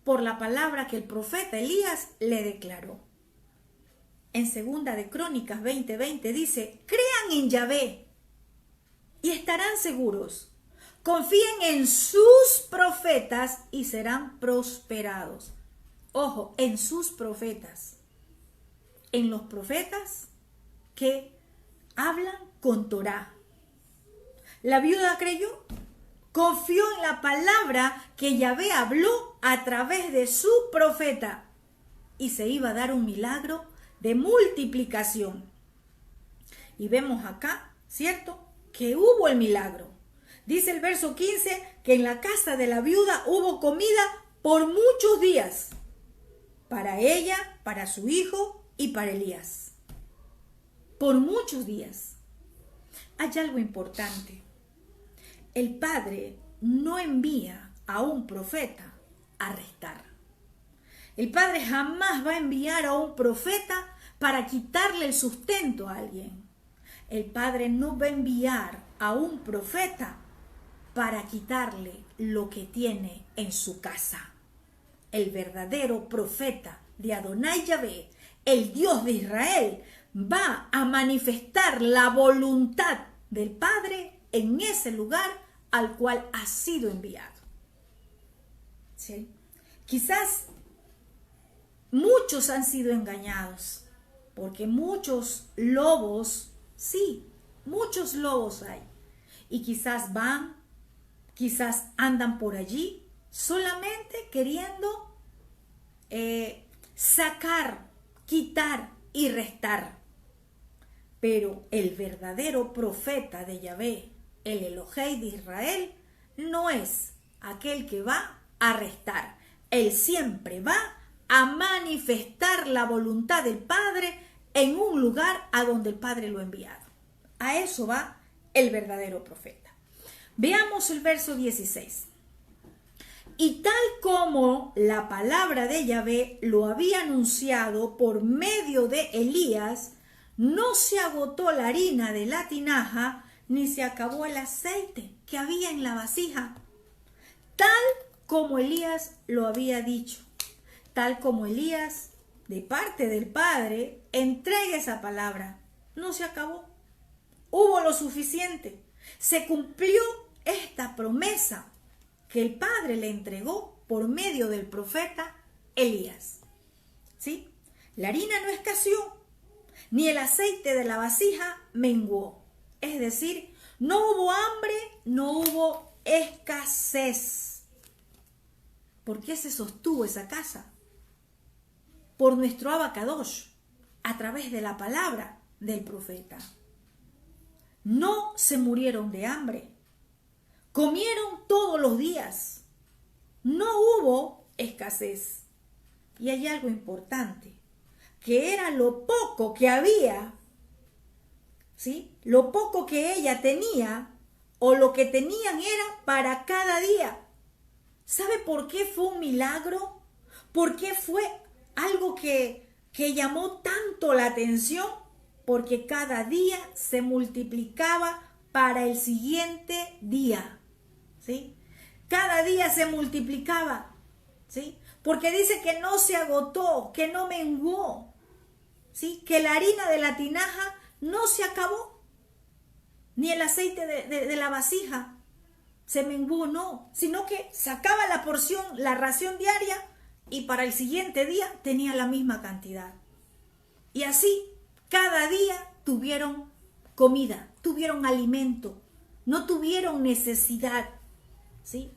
por la palabra que el profeta Elías le declaró. En segunda de Crónicas 20:20 dice, crean en Yahvé y estarán seguros. Confíen en sus profetas y serán prosperados. Ojo, en sus profetas. En los profetas que hablan con Torá. La viuda creyó, confió en la palabra que Yahvé habló a través de su profeta y se iba a dar un milagro de multiplicación. Y vemos acá, ¿cierto?, que hubo el milagro. Dice el verso 15 que en la casa de la viuda hubo comida por muchos días, para ella, para su hijo y para Elías. Por muchos días. Hay algo importante. El Padre no envía a un profeta a restar. El Padre jamás va a enviar a un profeta para quitarle el sustento a alguien. El Padre no va a enviar a un profeta para quitarle lo que tiene en su casa. El verdadero profeta de Adonai Yahvé, el Dios de Israel, va a manifestar la voluntad del Padre en ese lugar al cual ha sido enviado. ¿Sí? Quizás muchos han sido engañados, porque muchos lobos, sí, muchos lobos hay, y quizás andan por allí solamente queriendo sacar, quitar y restar. Pero el verdadero profeta de Yahvé, el Elohei de Israel, no es aquel que va a restar. Él siempre va a manifestar la voluntad del Padre en un lugar a donde el Padre lo ha enviado. A eso va el verdadero profeta. Veamos el verso 16. Y tal como la palabra de Yahvé lo había anunciado por medio de Elías, no se agotó la harina de la tinaja, ni se acabó el aceite que había en la vasija. Tal como Elías lo había dicho, tal como Elías, de parte del Padre, entrega esa palabra. No se acabó. Hubo lo suficiente. Se cumplió esta promesa que el Padre le entregó por medio del profeta Elías. ¿Sí? La harina no escaseó, ni el aceite de la vasija menguó. Es decir, no hubo hambre, no hubo escasez. ¿Por qué se sostuvo esa casa? Por nuestro Abacadosh, a través de la palabra del profeta. No se murieron de hambre. Comieron todos los días. No hubo escasez. Y hay algo importante, que era lo poco que había, ¿sí? Lo poco que ella tenía, o lo que tenían era para cada día. ¿Sabe por qué fue un milagro? ¿Por qué fue algo que llamó tanto la atención? Porque cada día se multiplicaba para el siguiente día, ¿sí? Cada día se multiplicaba, ¿sí? Porque dice que no se agotó, que no menguó, ¿sí? Que la harina de la tinaja no se acabó, ni el aceite de la vasija se menguó, no, sino que sacaba la porción, la ración diaria, y para el siguiente día tenía la misma cantidad. Y así, cada día tuvieron comida, tuvieron alimento, no tuvieron necesidad, ¿sí?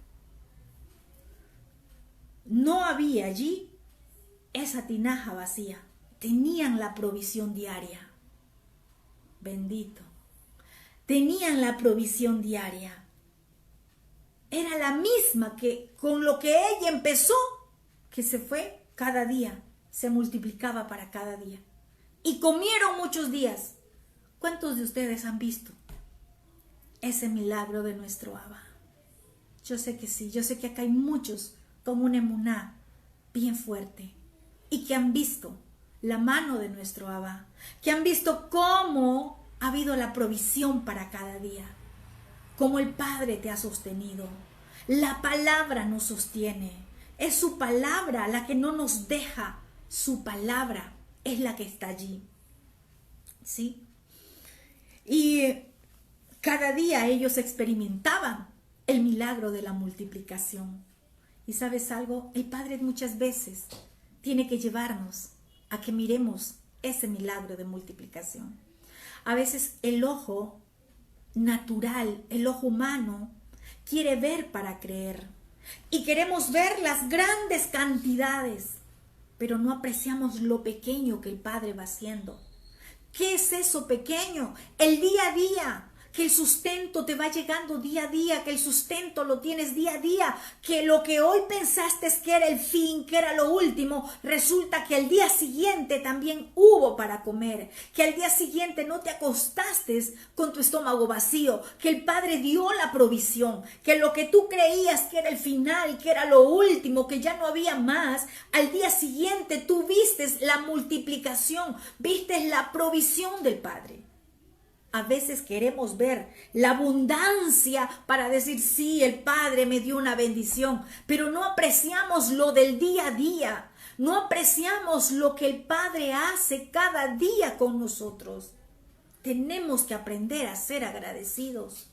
No había allí esa tinaja vacía, tenían la provisión diaria. Bendito. Tenían la provisión diaria. Era la misma que con lo que ella empezó, que se fue cada día, se multiplicaba para cada día. Y comieron muchos días. ¿Cuántos de ustedes han visto ese milagro de nuestro Abba? Yo sé que sí, yo sé que acá hay muchos con una emuná bien fuerte y que han visto la mano de nuestro Abba, que han visto cómo ha habido la provisión para cada día, cómo el Padre te ha sostenido. La palabra nos sostiene, es su palabra la que no nos deja, su palabra es la que está allí, ¿sí? Y cada día ellos experimentaban el milagro de la multiplicación. Y ¿sabes algo? El Padre muchas veces tiene que llevarnos a que miremos ese milagro de multiplicación. A veces el ojo natural, el ojo humano, quiere ver para creer. Y queremos ver las grandes cantidades, pero no apreciamos lo pequeño que el Padre va haciendo. ¿Qué es eso pequeño? El día a día, que el sustento te va llegando día a día, que el sustento lo tienes día a día, que lo que hoy pensaste que era el fin, que era lo último, resulta que al día siguiente también hubo para comer, que al día siguiente no te acostaste con tu estómago vacío, que el Padre dio la provisión, que lo que tú creías que era el final, que era lo último, que ya no había más, al día siguiente tú vistes la multiplicación, vistes la provisión del Padre. A veces queremos ver la abundancia para decir, sí, el Padre me dio una bendición, pero no apreciamos lo del día a día, no apreciamos lo que el Padre hace cada día con nosotros. Tenemos que aprender a ser agradecidos.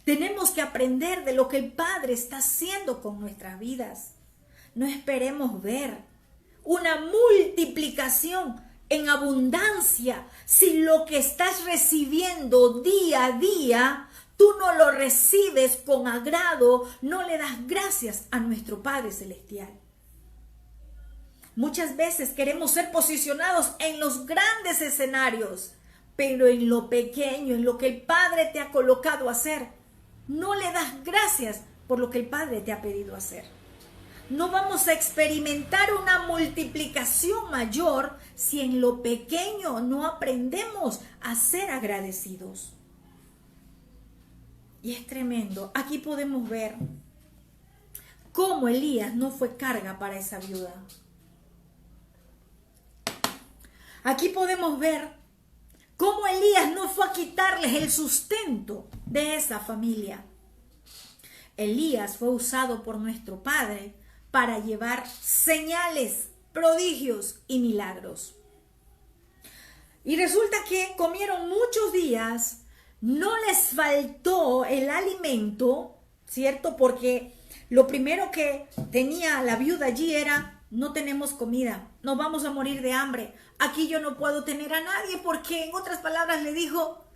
Tenemos que aprender de lo que el Padre está haciendo con nuestras vidas. No esperemos ver una multiplicación en abundancia, si lo que estás recibiendo día a día, tú no lo recibes con agrado, no le das gracias a nuestro Padre Celestial. Muchas veces queremos ser posicionados en los grandes escenarios, pero en lo pequeño, en lo que el Padre te ha colocado a hacer, no le das gracias por lo que el Padre te ha pedido hacer. No vamos a experimentar una multiplicación mayor si en lo pequeño no aprendemos a ser agradecidos. Y es tremendo. Aquí podemos ver cómo Elías no fue carga para esa viuda. Aquí podemos ver cómo Elías no fue a quitarles el sustento de esa familia. Elías fue usado por nuestro Padre para llevar señales, prodigios y milagros. Y resulta que comieron muchos días, no les faltó el alimento, ¿cierto? Porque lo primero que tenía la viuda allí era, no tenemos comida, nos vamos a morir de hambre, aquí yo no puedo tener a nadie, porque en otras palabras le dijo,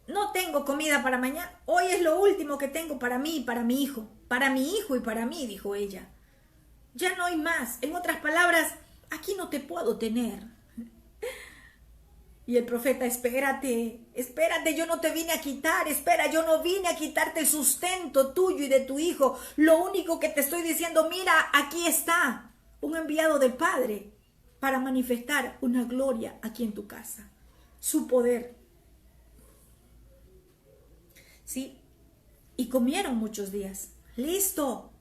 no tengo comida para mañana, hoy es lo último que tengo para mí y para mi hijo y para mí, dijo ella. Ya no hay más. En otras palabras, aquí no te puedo tener. Y el profeta, espérate, yo no te vine a quitar, espera, yo no vine a quitarte el sustento tuyo y de tu hijo. Lo único que te estoy diciendo, mira, aquí está un enviado del Padre para manifestar una gloria aquí en tu casa, su poder. ¿Sí? Y comieron muchos días. Listo.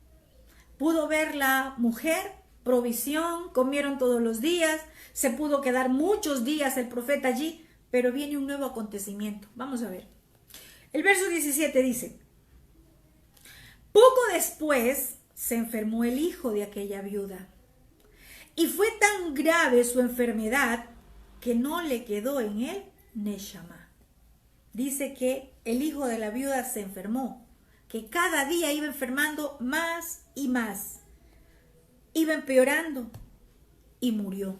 Pudo ver la mujer, provisión, comieron todos los días, se pudo quedar muchos días el profeta allí, pero viene un nuevo acontecimiento. Vamos a ver. El verso 17 dice: poco después se enfermó el hijo de aquella viuda, y fue tan grave su enfermedad que no le quedó en él neshama. Dice que el hijo de la viuda se enfermó, que cada día iba enfermando más y más, iba empeorando y murió.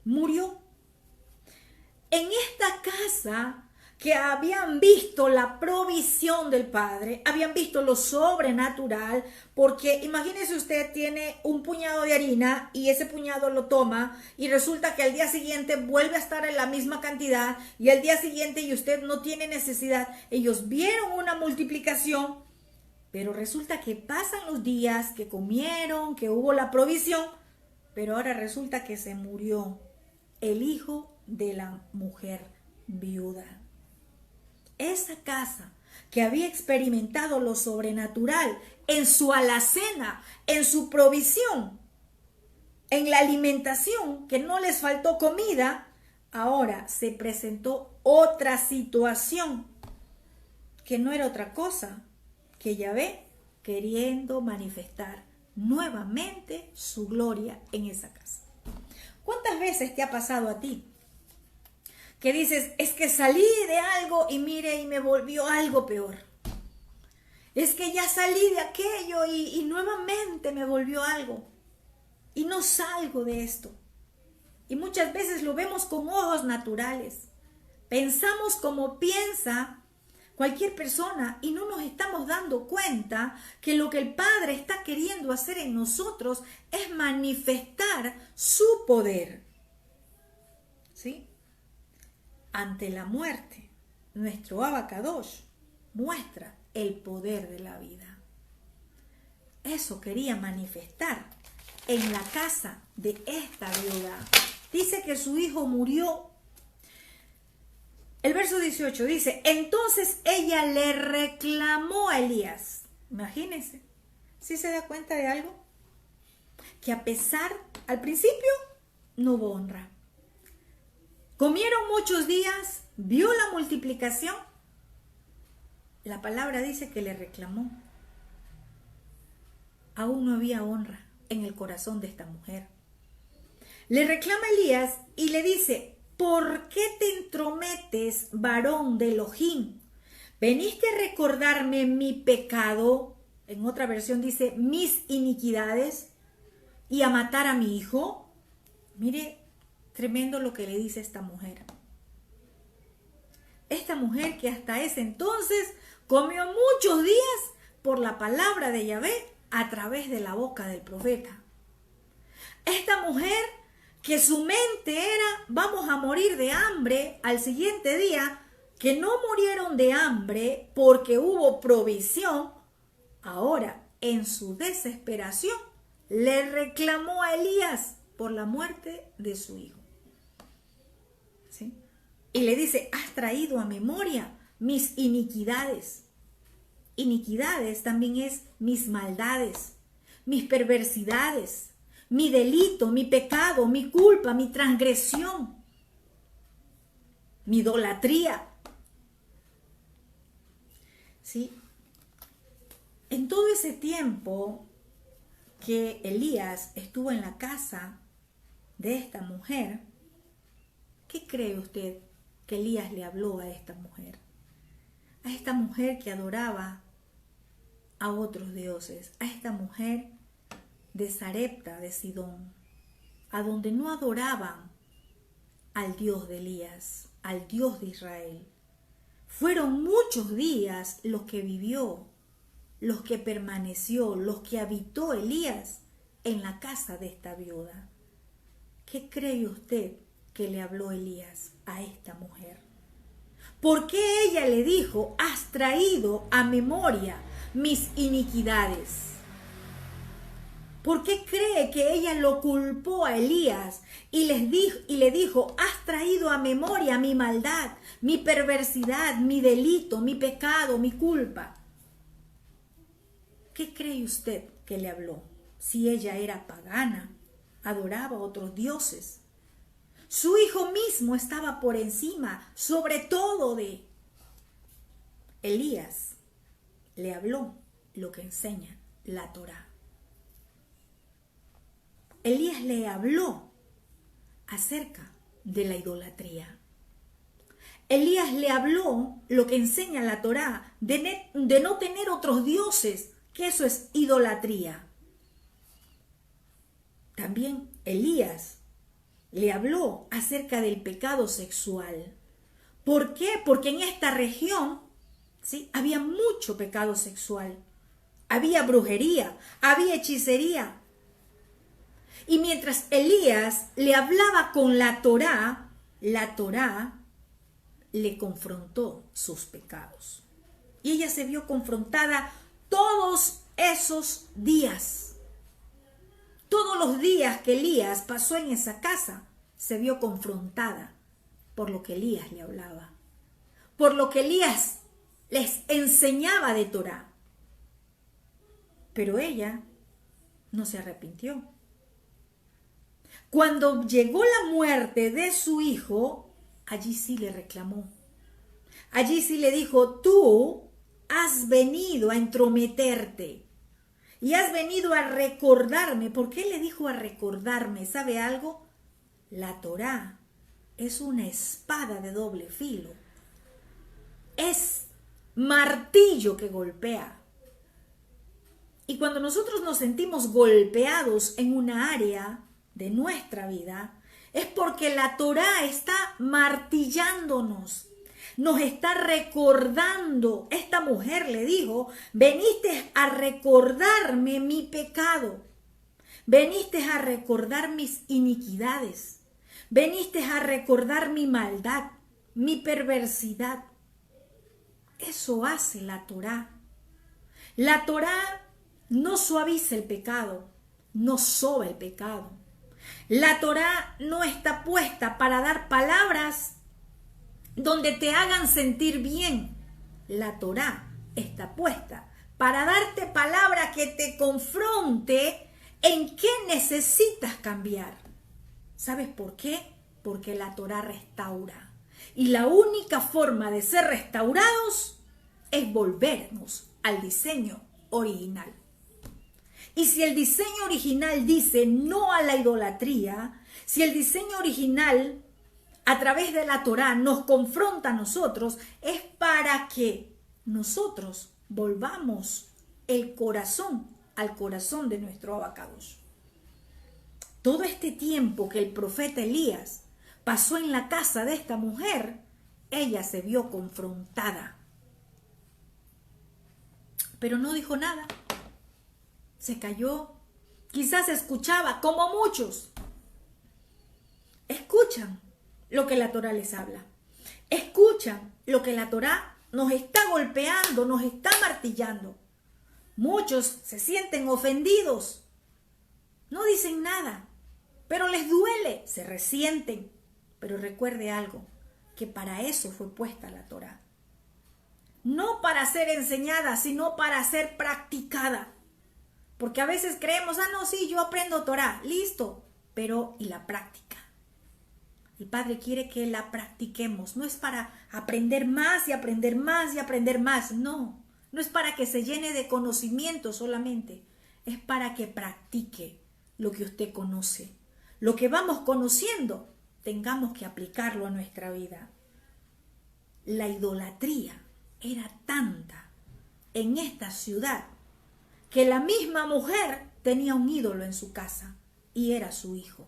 Murió. En esta casa que habían visto la provisión del Padre, habían visto lo sobrenatural, porque imagínese usted, tiene un puñado de harina y ese puñado lo toma y resulta que al día siguiente vuelve a estar en la misma cantidad y al día siguiente y usted no tiene necesidad. Ellos vieron una multiplicación, pero resulta que pasan los días, que comieron, que hubo la provisión, pero ahora resulta que se murió el hijo de la mujer viuda. Esa casa que había experimentado lo sobrenatural en su alacena, en su provisión, en la alimentación, que no les faltó comida, ahora se presentó otra situación que no era otra cosa que Yahvé queriendo manifestar nuevamente su gloria en esa casa. ¿Cuántas veces te ha pasado a ti que dices, es que salí de algo y mire, y me volvió algo peor? Es que ya salí de aquello y nuevamente me volvió algo. Y no salgo de esto. Y muchas veces lo vemos con ojos naturales. Pensamos como piensa cualquier persona y no nos estamos dando cuenta que lo que el Padre está queriendo hacer en nosotros es manifestar su poder. ¿Sí? Ante la muerte, nuestro Abacadosh muestra el poder de la vida. Eso quería manifestar en la casa de esta viuda. Dice que su hijo murió. El verso 18 dice, entonces ella le reclamó a Elías. Imagínense, ¿sí se da cuenta de algo? Que a pesar, al principio, no hubo honra. Comieron muchos días, vio la multiplicación. La palabra dice que le reclamó. Aún no había honra en el corazón de esta mujer. Le reclama a Elías y le dice, ¿por qué te entrometes, varón de Elohim? ¿Veniste a recordarme mi pecado? En otra versión dice, mis iniquidades, y a matar a mi hijo. Mire, tremendo lo que le dice esta mujer. Esta mujer que hasta ese entonces comió muchos días por la palabra de Yahvé a través de la boca del profeta. Esta mujer que su mente era, vamos a morir de hambre al siguiente día, que no murieron de hambre porque hubo provisión, ahora en su desesperación le reclamó a Elías por la muerte de su hijo. ¿Sí? Y le dice, has traído a memoria mis iniquidades. Iniquidades también es mis maldades, mis perversidades, mi delito, mi pecado, mi culpa, mi transgresión, mi idolatría. ¿Sí? En todo ese tiempo que Elías estuvo en la casa de esta mujer, ¿qué cree usted que Elías le habló a esta mujer? A esta mujer que adoraba a otros dioses, a esta mujer de Sarepta, de Sidón, a donde no adoraban al Dios de Elías, al Dios de Israel. Fueron muchos días los que vivió, los que permaneció, los que habitó Elías en la casa de esta viuda. ¿Qué cree usted que le habló Elías a esta mujer? ¿Por qué ella le dijo, has traído a memoria mis iniquidades? ¿Por qué cree que ella lo culpó a Elías y le dijo, has traído a memoria mi maldad, mi perversidad, mi delito, mi pecado, mi culpa? ¿Qué cree usted que le habló, si ella era pagana, adoraba a otros dioses. Su hijo mismo estaba por encima, sobre todo de Elías. Le habló lo que enseña la Torá. Elías le habló acerca de la idolatría. Elías le habló lo que enseña la Torá, de no tener otros dioses, que eso es idolatría. También Elías le habló acerca del pecado sexual. ¿Por qué? Porque en esta región, ¿sí?, había mucho pecado sexual. Había brujería, había hechicería. Y mientras Elías le hablaba con la Torá le confrontó sus pecados. Y ella se vio confrontada todos esos días. Todos los días que Elías pasó en esa casa, se vio confrontada por lo que Elías le hablaba, por lo que Elías les enseñaba de Torá. Pero ella no se arrepintió. Cuando llegó la muerte de su hijo, allí sí le reclamó. Allí sí le dijo, tú has venido a entrometerte y has venido a recordarme. ¿Por qué le dijo a recordarme? ¿Sabe algo? La Torá es una espada de doble filo. Es martillo que golpea. Y cuando nosotros nos sentimos golpeados en una área de nuestra vida, es porque la Torá está martillándonos, nos está recordando. Esta mujer le dijo, veniste a recordarme mi pecado, veniste a recordar mis iniquidades, veniste a recordar mi maldad, mi perversidad. Eso hace la Torá. La Torá no suaviza el pecado, no soba el pecado. La Torá no está puesta para dar palabras donde te hagan sentir bien. La Torá está puesta para darte palabra que te confronte en qué necesitas cambiar. ¿Sabes por qué? Porque la Torá restaura. Y la única forma de ser restaurados es volvernos al diseño original. Y si el diseño original dice no a la idolatría, si el diseño original a través de la Torá nos confronta a nosotros, es para que nosotros volvamos el corazón al corazón de nuestro Abacados. Todo este tiempo que el profeta Elías pasó en la casa de esta mujer, ella se vio confrontada. Pero no dijo nada. Se calló. Quizás escuchaba, como muchos escuchan lo que la Torá les habla. Escuchan lo que la Torá nos está golpeando, nos está martillando. Muchos se sienten ofendidos. No dicen nada, pero les duele, se resienten. Pero recuerde algo, que para eso fue puesta la Torá. No para ser enseñada, sino para ser practicada. Porque a veces creemos, no, sí, yo aprendo Torá, listo. Pero, ¿y la práctica? El Padre quiere que la practiquemos. No es para aprender más y aprender más y aprender más. No, no es para que se llene de conocimiento solamente. Es para que practique lo que usted conoce. Lo que vamos conociendo, tengamos que aplicarlo a nuestra vida. La idolatría era tanta en esta ciudad que la misma mujer tenía un ídolo en su casa y era su hijo.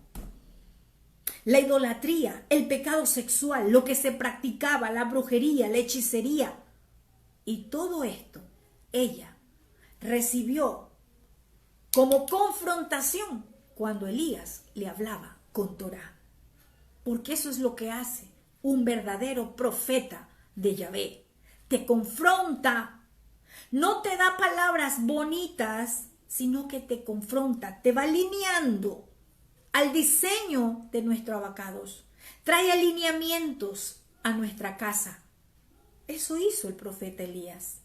La idolatría, el pecado sexual, lo que se practicaba, la brujería, la hechicería y todo esto, ella recibió como confrontación cuando Elías le hablaba con Torá. Porque eso es lo que hace un verdadero profeta de Yahvé. Te confronta. No te da palabras bonitas, sino que te confronta, te va alineando al diseño de nuestro Abacados. Trae alineamientos a nuestra casa. Eso hizo el profeta Elías.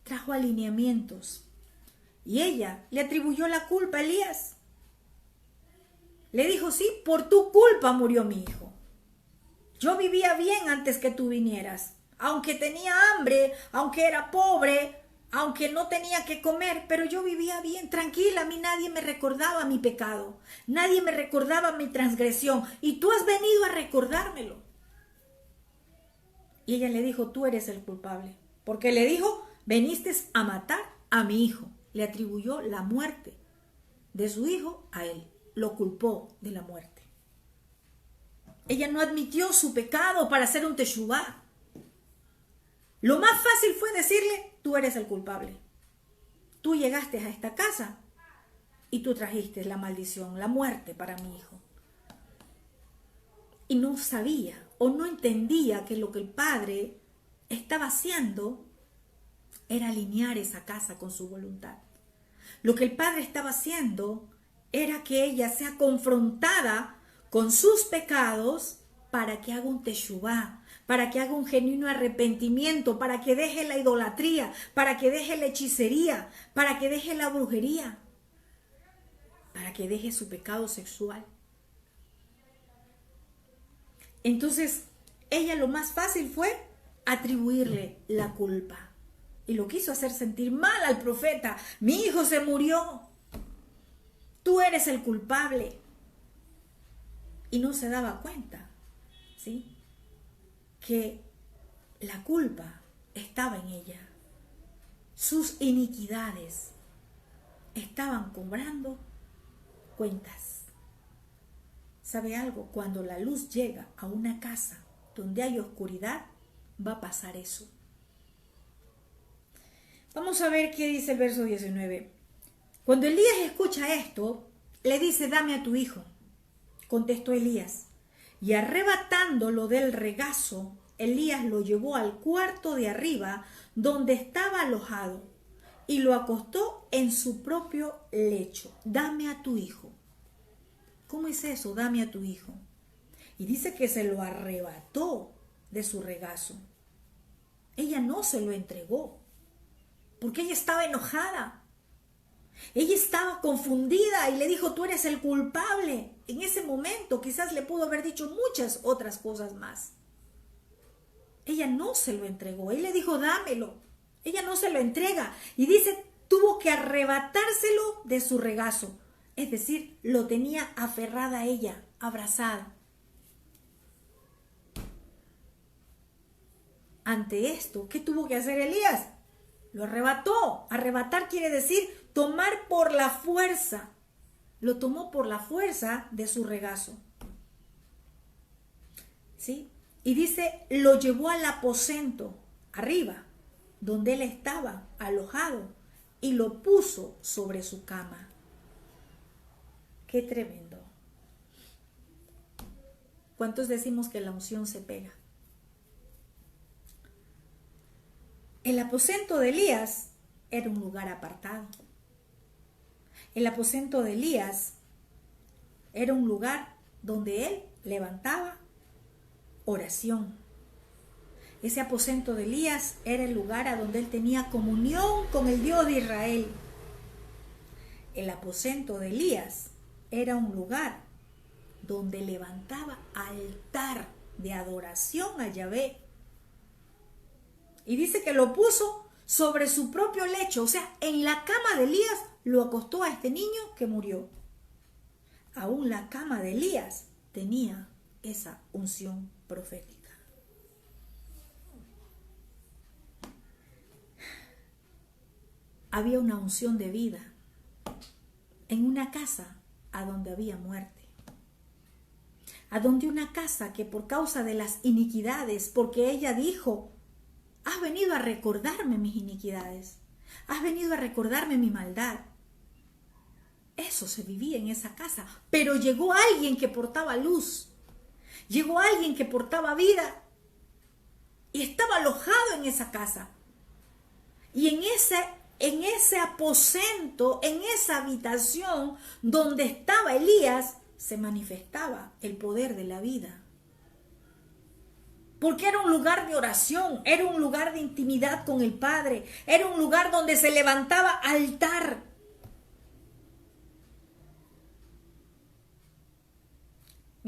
Trajo alineamientos. Y ella le atribuyó la culpa a Elías. Le dijo, sí, por tu culpa murió mi hijo. Yo vivía bien antes que tú vinieras. Aunque tenía hambre, aunque era pobre, aunque no tenía que comer, pero yo vivía bien, tranquila. A mí nadie me recordaba mi pecado. Nadie me recordaba mi transgresión. Y tú has venido a recordármelo. Y ella le dijo, tú eres el culpable. Porque le dijo, veniste a matar a mi hijo. Le atribuyó la muerte de su hijo a él. Lo culpó de la muerte. Ella no admitió su pecado para hacer un teshuvá. Lo más fácil fue decirle, tú eres el culpable. Tú llegaste a esta casa y tú trajiste la maldición, la muerte para mi hijo. Y no sabía o no entendía que lo que el padre estaba haciendo era alinear esa casa con su voluntad. Lo que el padre estaba haciendo era que ella sea confrontada con sus pecados para que haga un teshuvá, para que haga un genuino arrepentimiento, para que deje la idolatría, para que deje la hechicería, para que deje la brujería, para que deje su pecado sexual. Entonces, ella lo más fácil fue atribuirle la culpa. Y lo quiso hacer sentir mal al profeta. Mi hijo se murió. Tú eres el culpable. Y no se daba cuenta, ¿sí?, que la culpa estaba en ella. Sus iniquidades estaban cobrando cuentas. ¿Sabe algo? Cuando la luz llega a una casa donde hay oscuridad, va a pasar eso. Vamos a ver qué dice el verso 19. Cuando Elías escucha esto, le dice, dame a tu hijo. Contestó Elías, y arrebatándolo del regazo, Elías lo llevó al cuarto de arriba donde estaba alojado y lo acostó en su propio lecho. Dame a tu hijo. ¿Cómo es eso? Dame a tu hijo. Y dice que se lo arrebató de su regazo. Ella no se lo entregó porque ella estaba enojada. Ella estaba confundida y le dijo, tú eres el culpable. En ese momento quizás le pudo haber dicho muchas otras cosas más. Ella no se lo entregó. Él le dijo, dámelo. Ella no se lo entrega. Y dice, tuvo que arrebatárselo de su regazo. Es decir, lo tenía aferrada a ella, abrazada. Ante esto, ¿qué tuvo que hacer Elías? Lo arrebató. Arrebatar quiere decir tomar por la fuerza. Lo tomó por la fuerza de su regazo. ¿Sí? Y dice, lo llevó al aposento, arriba, donde él estaba alojado, y lo puso sobre su cama. ¡Qué tremendo! ¿Cuántos decimos que la unción se pega? El aposento de Elías era un lugar apartado. El aposento de Elías era un lugar donde él levantaba oración. Ese aposento de Elías era el lugar a donde él tenía comunión con el Dios de Israel. El aposento de Elías era un lugar donde levantaba altar de adoración a Yahvé. Y dice que lo puso sobre su propio lecho, o sea, en la cama de Elías lo acostó a este niño que murió. Aún la cama de Elías tenía esa unción profética. Había una unción de vida en una casa a donde había muerte. A donde una casa que por causa de las iniquidades, porque ella dijo, has venido a recordarme mis iniquidades, has venido a recordarme mi maldad. Eso se vivía en esa casa, pero llegó alguien que portaba luz, llegó alguien que portaba vida y estaba alojado en esa casa. Y en ese aposento, en esa habitación donde estaba Elías, se manifestaba el poder de la vida. Porque era un lugar de oración, era un lugar de intimidad con el Padre, era un lugar donde se levantaba altar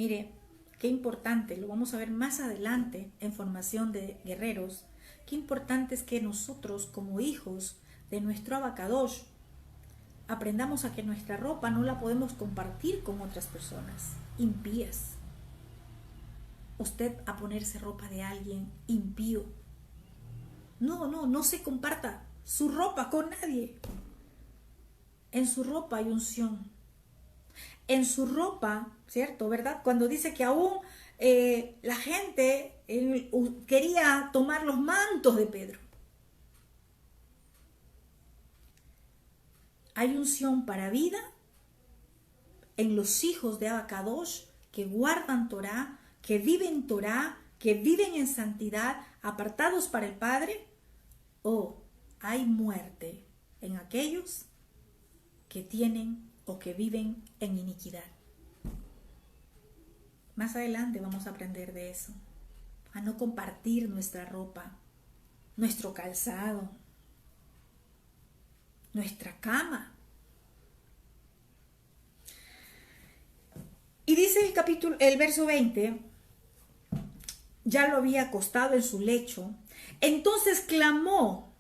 Mire, qué importante, lo vamos a ver más adelante en formación de guerreros, qué importante es que nosotros como hijos de nuestro Abacadosh aprendamos a que nuestra ropa no la podemos compartir con otras personas impías. Usted a ponerse ropa de alguien impío. No se comparta su ropa con nadie. En su ropa hay unción. En su ropa, ¿cierto? ¿Verdad? Cuando dice que aún la gente quería tomar los mantos de Pedro. Hay unción para vida en los hijos de Abacadosh que guardan Torah, que viven Torah, que viven en santidad, apartados para el Padre, o hay muerte en aquellos que tienen o que viven en iniquidad. Más adelante vamos a aprender de eso, a no compartir nuestra ropa, nuestro calzado, nuestra cama. Y dice el verso 20, ya lo había acostado en su lecho, entonces clamó,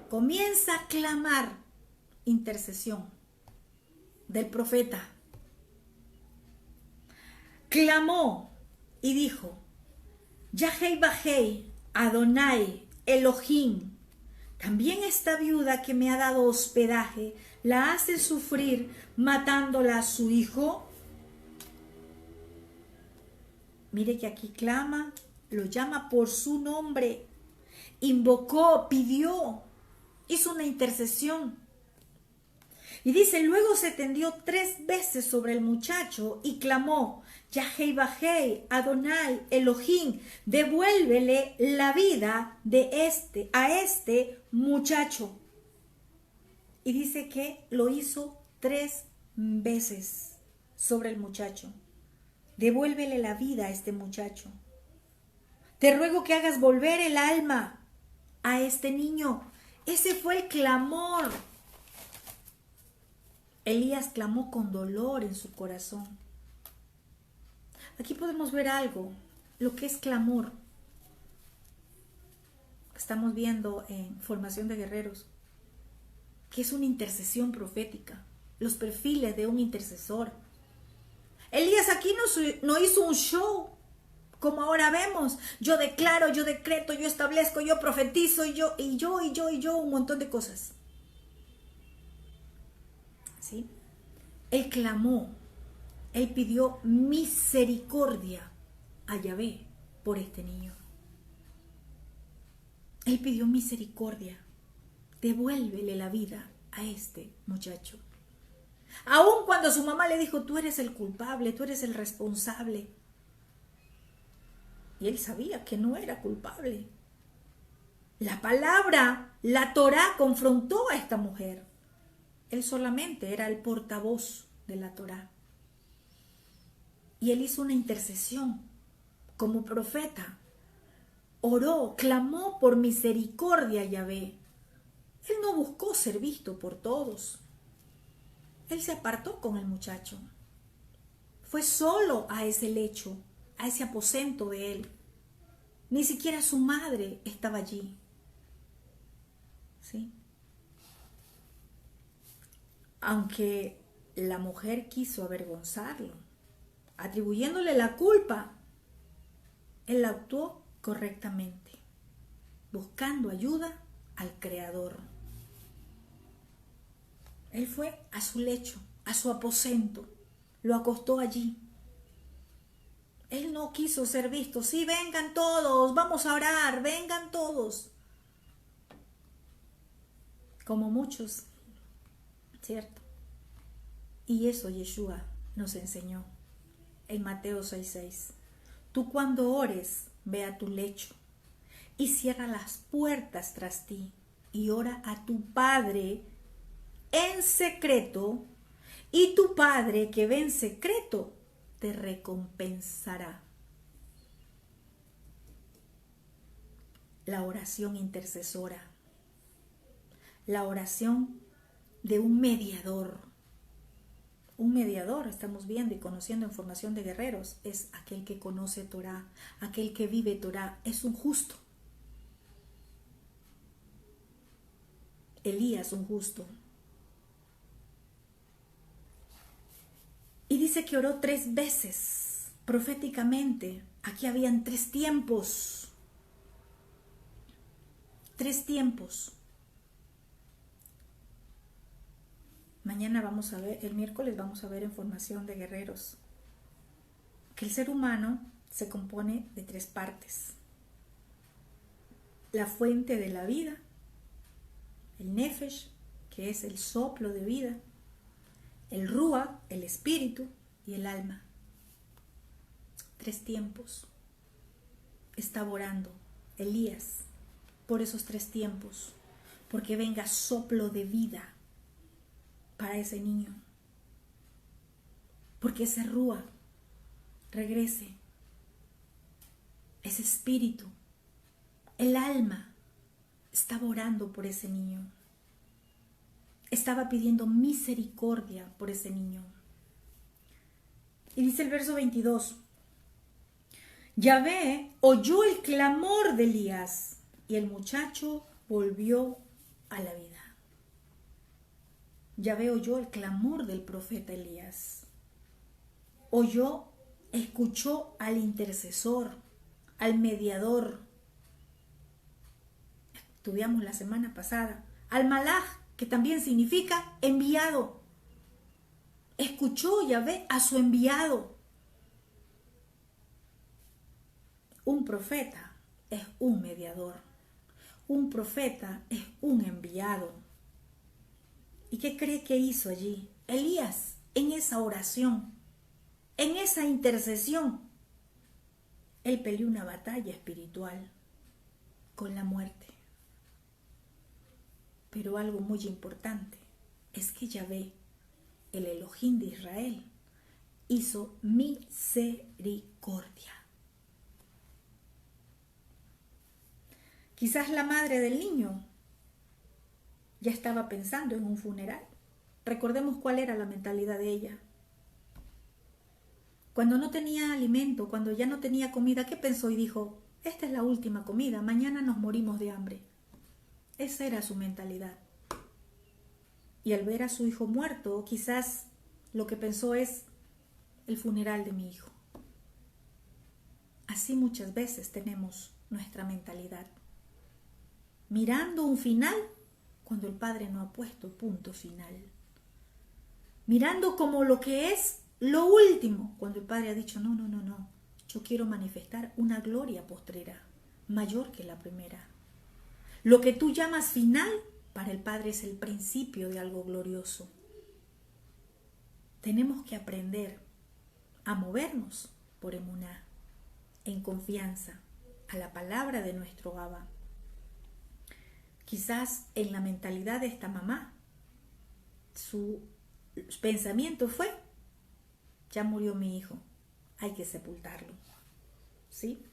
comienza a clamar, intercesión del profeta. Clamó y dijo, Yahei Bajei, Adonai, Elohim, también esta viuda que me ha dado hospedaje, la hace sufrir matándola a su hijo. Mire que aquí clama, lo llama por su nombre, invocó, pidió, hizo una intercesión. Y dice, luego se tendió 3 veces sobre el muchacho y clamó, Yahei Bajei, Adonai, Elohim, devuélvele la vida a este muchacho. Y dice que lo hizo 3 veces sobre el muchacho. Devuélvele la vida a este muchacho. Te ruego que hagas volver el alma a este niño. Ese fue el clamor. Elías clamó con dolor en su corazón. Aquí podemos ver algo, lo que es clamor. Estamos viendo en Formación de Guerreros, que es una intercesión profética, los perfiles de un intercesor. Elías aquí no hizo un show, como ahora vemos. Yo declaro, yo decreto, yo establezco, yo profetizo, y yo, un montón de cosas. ¿Sí? Él clamó, él pidió misericordia a Yahvé por este niño. Él pidió misericordia. Devuélvele la vida a este muchacho. Aun cuando su mamá le dijo, tú eres el culpable, tú eres el responsable. Y él sabía que no era culpable. La palabra, la Torá confrontó a esta mujer. Él solamente era el portavoz de la Torá. Y él hizo una intercesión como profeta. Oró, clamó por misericordia a Yahvé. Él no buscó ser visto por todos. Él se apartó con el muchacho. Fue solo a ese lecho, a ese aposento de él. Ni siquiera su madre estaba allí. ¿Sí? Aunque la mujer quiso avergonzarlo, atribuyéndole la culpa, él actuó correctamente, buscando ayuda al Creador. Él fue a su lecho, a su aposento, lo acostó allí. Él no quiso ser visto. Sí, vengan todos, vamos a orar, vengan todos. Como muchos, ¿cierto? Y eso Yeshua nos enseñó en Mateo 6:6. Tú cuando ores, ve a tu lecho y cierra las puertas tras ti y ora a tu Padre en secreto, y tu Padre que ve en secreto te recompensará. La oración intercesora, la oración de un mediador, Un mediador, estamos viendo y conociendo en formación de guerreros, es aquel que conoce Torah, aquel que vive Torah, es un justo. Elías, un justo. Y dice que oró 3 veces proféticamente. Aquí habían 3 tiempos. 3 tiempos. Mañana vamos a ver, el miércoles vamos a ver en formación de guerreros, que el ser humano se compone de 3 partes. La fuente de la vida, el nefesh, que es el soplo de vida, el ruach, el espíritu, y el alma. 3 tiempos. Estaba orando Elías por esos 3 tiempos, porque venga soplo de vida para ese niño, porque ese ruach regrese, ese espíritu, el alma. Estaba orando por ese niño, estaba pidiendo misericordia por ese niño. Y dice el verso 22, Yahvé oyó el clamor de Elías y el muchacho volvió a la vida. Yahvé oyó el clamor del profeta Elías. Escuchó al intercesor, al mediador. Estudiamos la semana pasada. Al malaj, que también significa enviado. Escuchó Yahvé a su enviado. Un profeta es un mediador. Un profeta es un enviado. ¿Y qué cree que hizo allí Elías en esa oración, en esa intercesión? Él peleó una batalla espiritual con la muerte. Pero algo muy importante es que Yahvé, el Elohim de Israel, hizo misericordia. Quizás la madre del niño ya estaba pensando en un funeral. Recordemos cuál era la mentalidad de ella. Cuando no tenía alimento, cuando ya no tenía comida, ¿qué pensó? Y dijo, esta es la última comida, mañana nos morimos de hambre. Esa era su mentalidad. Y al ver a su hijo muerto, quizás lo que pensó es el funeral de mi hijo. Así muchas veces tenemos nuestra mentalidad. Mirando un final cuando el Padre no ha puesto punto final. Mirando como lo que es lo último cuando el Padre ha dicho, no. Yo quiero manifestar una gloria postrera, mayor que la primera. Lo que tú llamas final, para el Padre es el principio de algo glorioso. Tenemos que aprender a movernos por emuná, en confianza, a la palabra de nuestro Abba. Quizás en la mentalidad de esta mamá, su pensamiento fue, ya murió mi hijo, hay que sepultarlo. ¿Sí?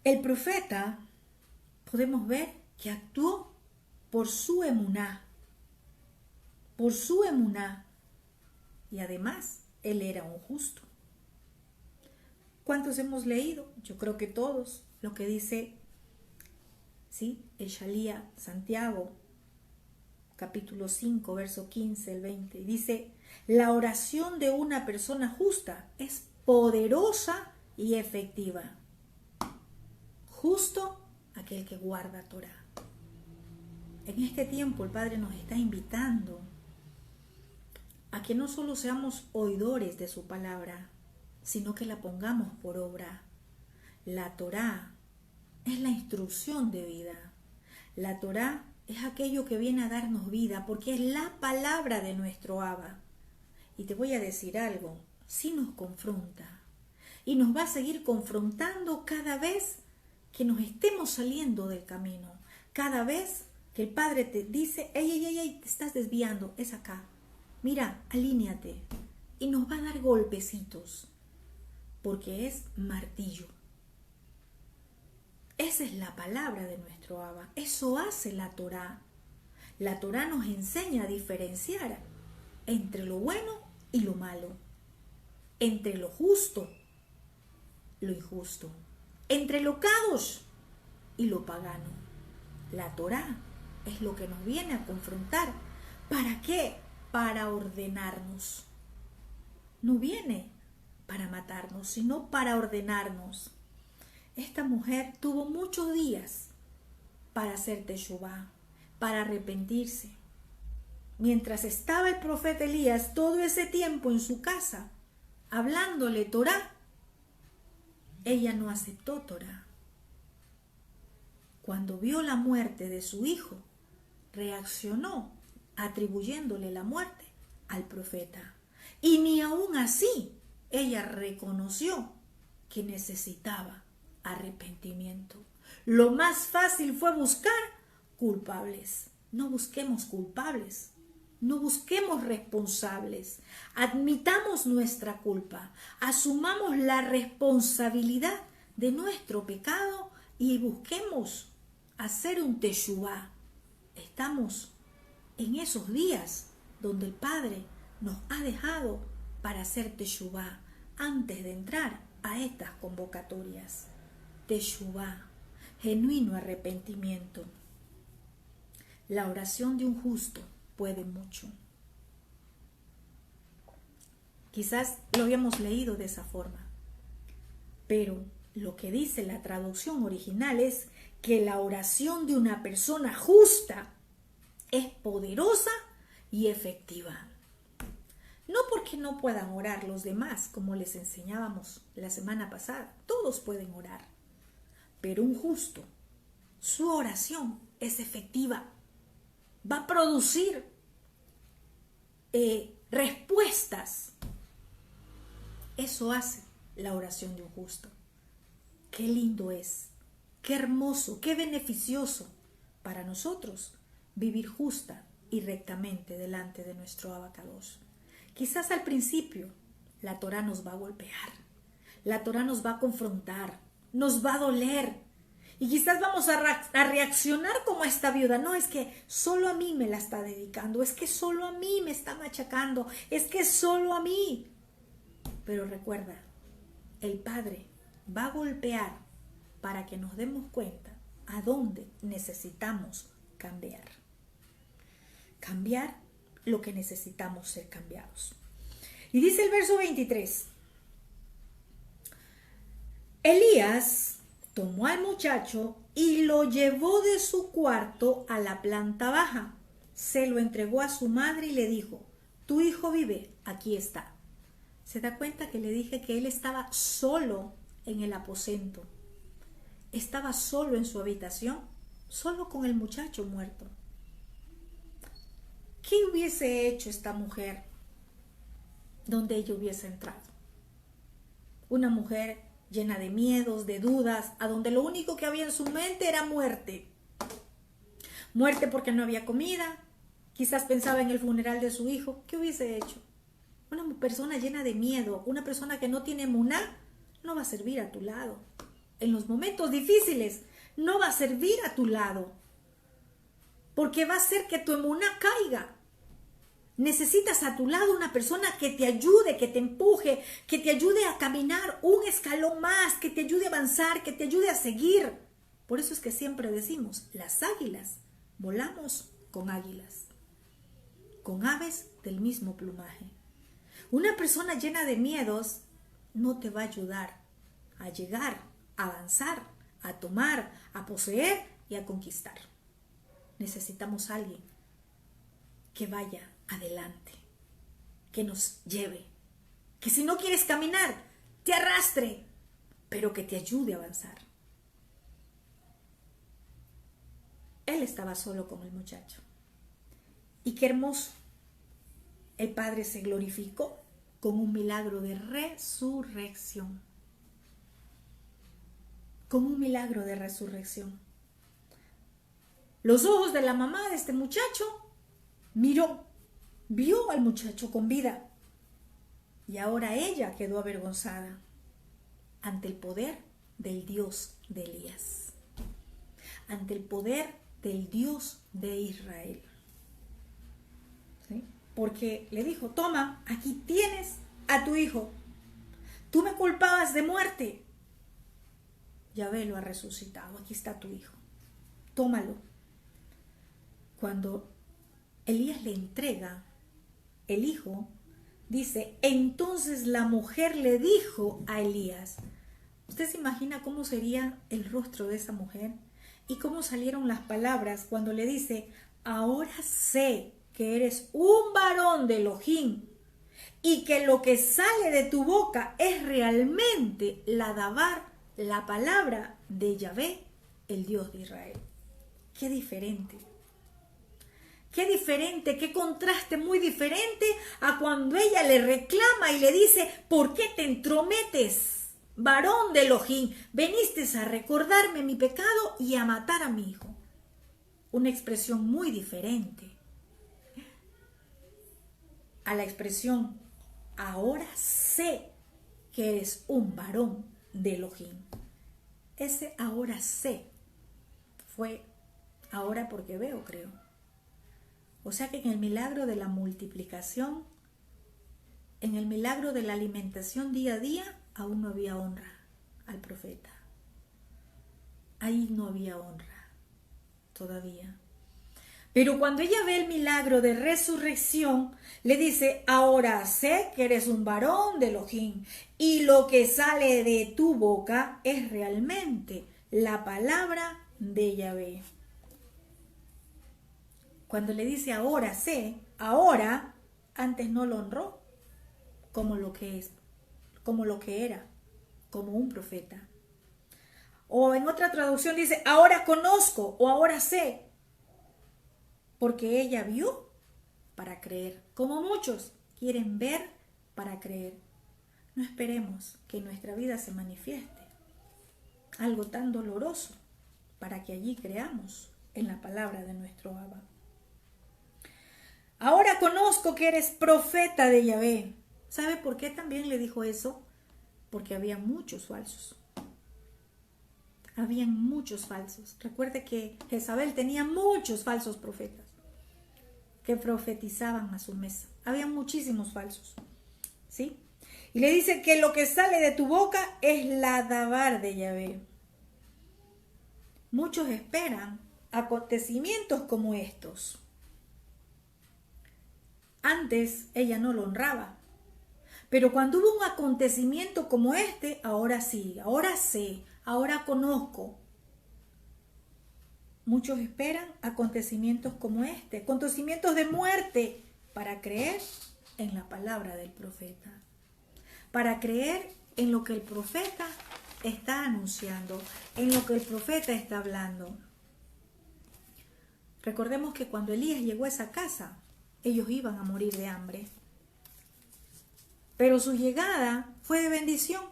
El profeta, podemos ver que actuó por su emuná, y además él era un justo. ¿Cuántos hemos leído? Yo creo que todos, lo que dice, ¿sí?, el Shalía Santiago, capítulo 5, verso 15, el 20. Dice, la oración de una persona justa es poderosa y efectiva. Justo aquel que guarda Torah. En este tiempo el Padre nos está invitando a que no solo seamos oidores de su palabra, sino que la pongamos por obra. La Torah es la instrucción de vida. La Torah es aquello que viene a darnos vida, porque es la palabra de nuestro Abba. Y te voy a decir algo, sí nos confronta. Y nos va a seguir confrontando cada vez que nos estemos saliendo del camino. Cada vez que el Padre te dice, ey, te estás desviando, es acá. Mira, alíñate. Y nos va a dar golpecitos, porque es martillo. Esa es la palabra de nuestro Abba. Eso hace la Torah. La Torah nos enseña a diferenciar entre lo bueno y lo malo, entre lo justo, lo injusto, entre lo kadosh y lo pagano. La Torá es lo que nos viene a confrontar. ¿Para qué? Para ordenarnos. No viene para matarnos, sino para ordenarnos. Esta mujer tuvo muchos días para hacer teshuvá, para arrepentirse. Mientras estaba el profeta Elías todo ese tiempo en su casa, hablándole Torá, ella no aceptó Torá. Cuando vio la muerte de su hijo, reaccionó atribuyéndole la muerte al profeta. Y ni aún así ella reconoció que necesitaba arrepentimiento. Lo más fácil fue buscar culpables. No busquemos culpables, no busquemos responsables. Admitamos nuestra culpa, asumamos la responsabilidad de nuestro pecado y busquemos hacer un teshuvá. Estamos en esos días donde el Padre nos ha dejado para hacer teshuvá antes de entrar a estas convocatorias. Teshuvá, genuino arrepentimiento. La oración de un justo puede mucho. Quizás lo habíamos leído de esa forma, pero lo que dice la traducción original es que la oración de una persona justa es poderosa y efectiva. No porque no puedan orar los demás, como les enseñábamos la semana pasada. Todos pueden orar. Pero un justo, su oración es efectiva. Va a producir respuestas. Eso hace la oración de un justo. Qué lindo es, qué hermoso, qué beneficioso para nosotros vivir justa y rectamente delante de nuestro Abacados. Quizás al principio la Torá nos va a golpear, la Torá nos va a confrontar, nos va a doler y quizás vamos a reaccionar como esta viuda. No, es que solo a mí me la está dedicando, es que solo a mí me está machacando, es que solo a mí. Pero recuerda, el Padre va a golpear para que nos demos cuenta a dónde necesitamos cambiar. Cambiar lo que necesitamos ser cambiados. Y dice el verso 23. Elías tomó al muchacho y lo llevó de su cuarto a la planta baja. Se lo entregó a su madre y le dijo: tu hijo vive, aquí está. ¿Se da cuenta que le dije que él estaba solo en el aposento? Estaba solo en su habitación, solo con el muchacho muerto. ¿Qué hubiese hecho esta mujer donde ella hubiese entrado? Una mujer llena de miedos, de dudas, a donde lo único que había en su mente era muerte. Muerte porque no había comida, quizás pensaba en el funeral de su hijo. ¿Qué hubiese hecho? Una persona llena de miedo, una persona que no tiene emuná, no va a servir a tu lado. En los momentos difíciles, no va a servir a tu lado, porque va a hacer que tu emuná caiga. Necesitas a tu lado una persona que te ayude, que te empuje, que te ayude a caminar un escalón más, que te ayude a avanzar, que te ayude a seguir. Por eso es que siempre decimos, las águilas, volamos con águilas, con aves del mismo plumaje. Una persona llena de miedos no te va a ayudar a llegar, a avanzar, a tomar, a poseer y a conquistar. Necesitamos a alguien que vaya adelante, que nos lleve, que si no quieres caminar, te arrastre, pero que te ayude a avanzar. Él estaba solo con el muchacho. Y qué hermoso. El Padre se glorificó con un milagro de resurrección. Con un milagro de resurrección. Los ojos de la mamá de este muchacho vio al muchacho con vida. Y ahora ella quedó avergonzada ante el poder del Dios de Elías. Ante el poder del Dios de Israel. ¿Sí? porque le dijo, toma, aquí tienes a tu hijo. Tú me culpabas de muerte. Yahvé lo ha resucitado, aquí está tu hijo. Tómalo. Cuando Elías le entrega el hijo, dice, entonces la mujer le dijo a Elías, ¿usted se imagina cómo sería el rostro de esa mujer? Y cómo salieron las palabras cuando le dice, ahora sé que eres un varón de Elohim y que lo que sale de tu boca es realmente la dabar, la palabra de Yahvé, el Dios de Israel. Qué diferente. Qué diferente, qué contraste muy diferente a cuando ella le reclama y le dice, ¿por qué te entrometes, varón de Elohim? Veniste a recordarme mi pecado y a matar a mi hijo. Una expresión muy diferente a la expresión, ahora sé que eres un varón de Elohim. Ese ahora sé fue ahora porque veo, creo. O sea que en el milagro de la multiplicación, en el milagro de la alimentación día a día, aún no había honra al profeta. Ahí no había honra todavía. Pero cuando ella ve el milagro de resurrección, le dice, ahora sé que eres un varón de Elohim y lo que sale de tu boca es realmente la palabra de Yahvé. Cuando le dice ahora sé, ahora, antes no lo honró como lo que es, como lo que era, como un profeta. O en otra traducción dice, ahora conozco o ahora sé, porque ella vio para creer, como muchos quieren ver para creer. No esperemos que en nuestra vida se manifieste algo tan doloroso para que allí creamos en la palabra de nuestro Abba. Ahora conozco que eres profeta de Yahvé. ¿Sabe por qué también le dijo eso? Porque había muchos falsos. Habían muchos falsos. Recuerde que Jezabel tenía muchos falsos profetas que profetizaban a su mesa. Había muchísimos falsos. ¿Sí? Y le dice que lo que sale de tu boca es la dabar de Yahvé. Muchos esperan acontecimientos como estos. Antes ella no lo honraba. Pero cuando hubo un acontecimiento como este, ahora sí, ahora sé, ahora conozco. Muchos esperan acontecimientos como este, acontecimientos de muerte, para creer en la palabra del profeta, para creer en lo que el profeta está anunciando, en lo que el profeta está hablando. Recordemos que cuando Elías llegó a esa casa, ellos iban a morir de hambre. Pero su llegada fue de bendición.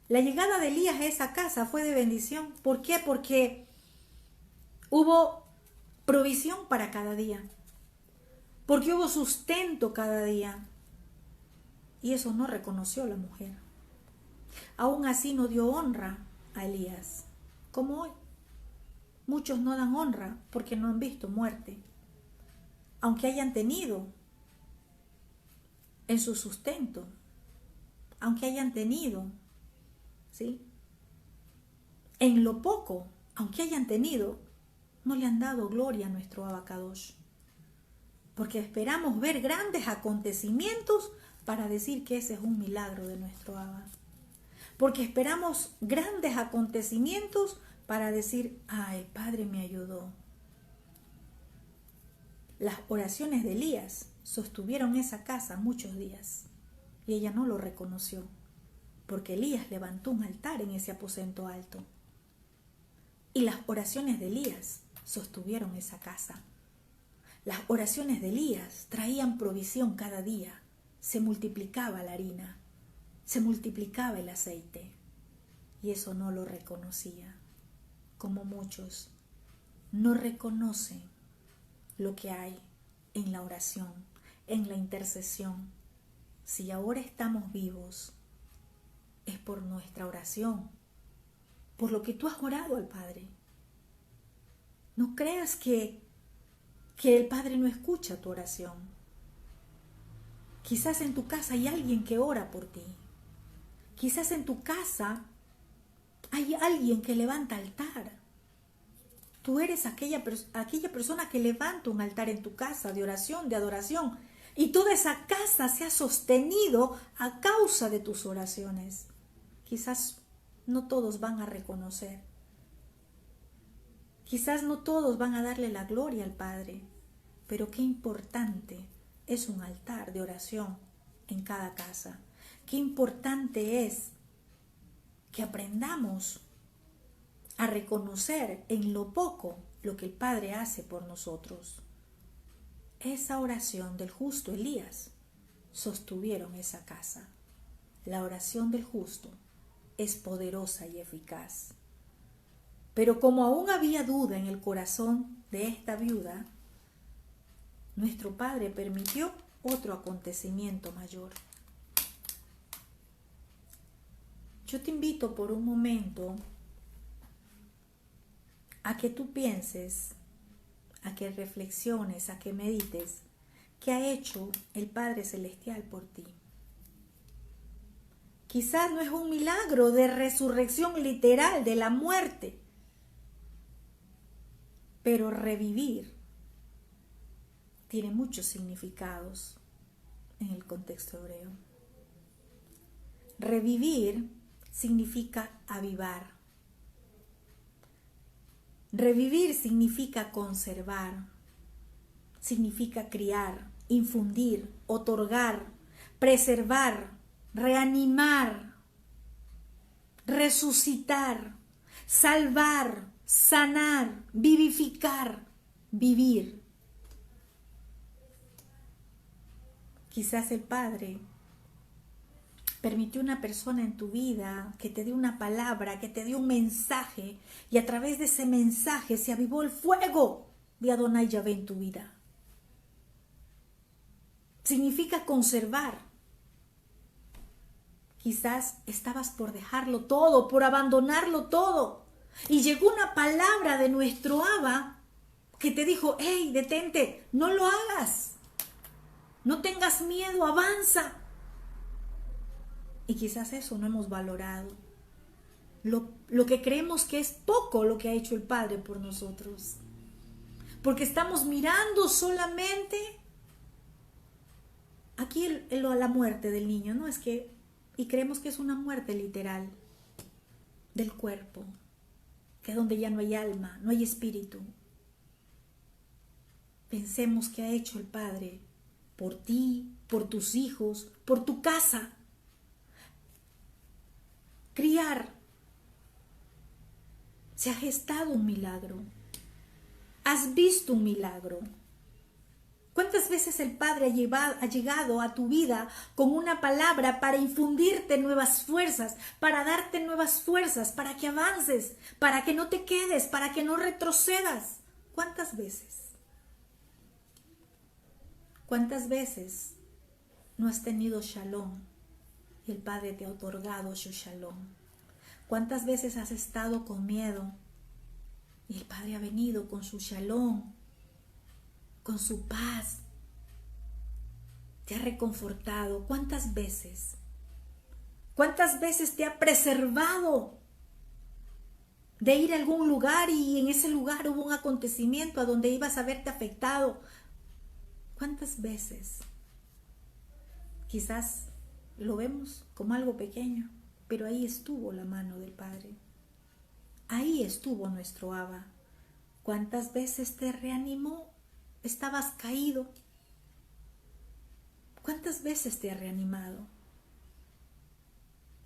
La llegada de Elías a esa casa fue de bendición. ¿Por qué? Porque hubo provisión para cada día. Porque hubo sustento cada día. Y eso no reconoció la mujer. Aún así no dio honra a Elías, como hoy. Muchos no dan honra porque no han visto muerte, aunque hayan tenido en su sustento, aunque hayan tenido, ¿sí? En lo poco, aunque hayan tenido, no le han dado gloria a nuestro Abacadosh, porque esperamos ver grandes acontecimientos para decir que ese es un milagro de nuestro Abba. Porque esperamos grandes acontecimientos para decir, el Padre me ayudó. Las oraciones de Elías sostuvieron esa casa muchos días y ella no lo reconoció, porque Elías levantó un altar en ese aposento alto. Y las oraciones de Elías sostuvieron esa casa. Las oraciones de Elías traían provisión cada día. Se multiplicaba la harina, se multiplicaba el aceite, y eso no lo reconocía, como muchos no reconocen lo que hay en la oración, en la intercesión. Si ahora estamos vivos, es por nuestra oración, por lo que tú has orado al Padre. No creas que que el Padre no escucha tu oración. Quizás en tu casa hay alguien que ora por ti. Quizás en tu casa hay alguien que levanta altar. Tú eres aquella persona que levanta un altar en tu casa de oración, de adoración. Y toda esa casa se ha sostenido a causa de tus oraciones. Quizás no todos van a reconocer. Quizás no todos van a darle la gloria al Padre. Pero qué importante es un altar de oración en cada casa. Qué importante es que aprendamos a reconocer en lo poco lo que el Padre hace por nosotros. Esa oración del justo Elías sostuvieron esa casa. La oración del justo es poderosa y eficaz. Pero como aún había duda en el corazón de esta viuda, nuestro Padre permitió otro acontecimiento mayor. Yo te invito por un momento a que tú pienses, a que reflexiones, a que medites qué ha hecho el Padre Celestial por ti. Quizás no es un milagro de resurrección literal de la muerte, pero revivir tiene muchos significados en el contexto hebreo. Revivir significa avivar. Revivir significa conservar, significa criar, infundir, otorgar, preservar, reanimar, resucitar, salvar, sanar, vivificar, vivir. Quizás el Padre permitió una persona en tu vida que te dio una palabra, que te dio un mensaje, y a través de ese mensaje se avivó el fuego de Adonai Yahvé en tu vida. Significa conservar. Quizás estabas por dejarlo todo, por abandonarlo todo, y llegó una palabra de nuestro Abba que te dijo: hey, detente, no lo hagas, no tengas miedo, avanza. Y quizás eso no hemos valorado. Lo que creemos que es poco lo que ha hecho el Padre por nosotros. Porque estamos mirando solamente aquí la muerte del niño, ¿no? Y creemos que es una muerte literal del cuerpo, que es donde ya no hay alma, no hay espíritu. Pensemos que ha hecho el Padre por ti, por tus hijos, por tu casa. Criar. Se ha gestado un milagro. Has visto un milagro. ¿Cuántas veces el Padre ha llegado a tu vida con una palabra para infundirte nuevas fuerzas, para darte nuevas fuerzas, para que avances, para que no te quedes, para que no retrocedas? ¿Cuántas veces? ¿Cuántas veces no has tenido shalom y el Padre te ha otorgado su shalom? ¿Cuántas veces has estado con miedo y el Padre ha venido con su shalom, con su paz, te ha reconfortado? ¿Cuántas veces? ¿Cuántas veces te ha preservado de ir a algún lugar y en ese lugar hubo un acontecimiento a donde ibas a verte afectado? ¿Cuántas veces? Quizás lo vemos como algo pequeño, pero ahí estuvo la mano del Padre. Ahí estuvo nuestro Abba. ¿Cuántas veces te reanimó? Estabas caído. ¿Cuántas veces te ha reanimado?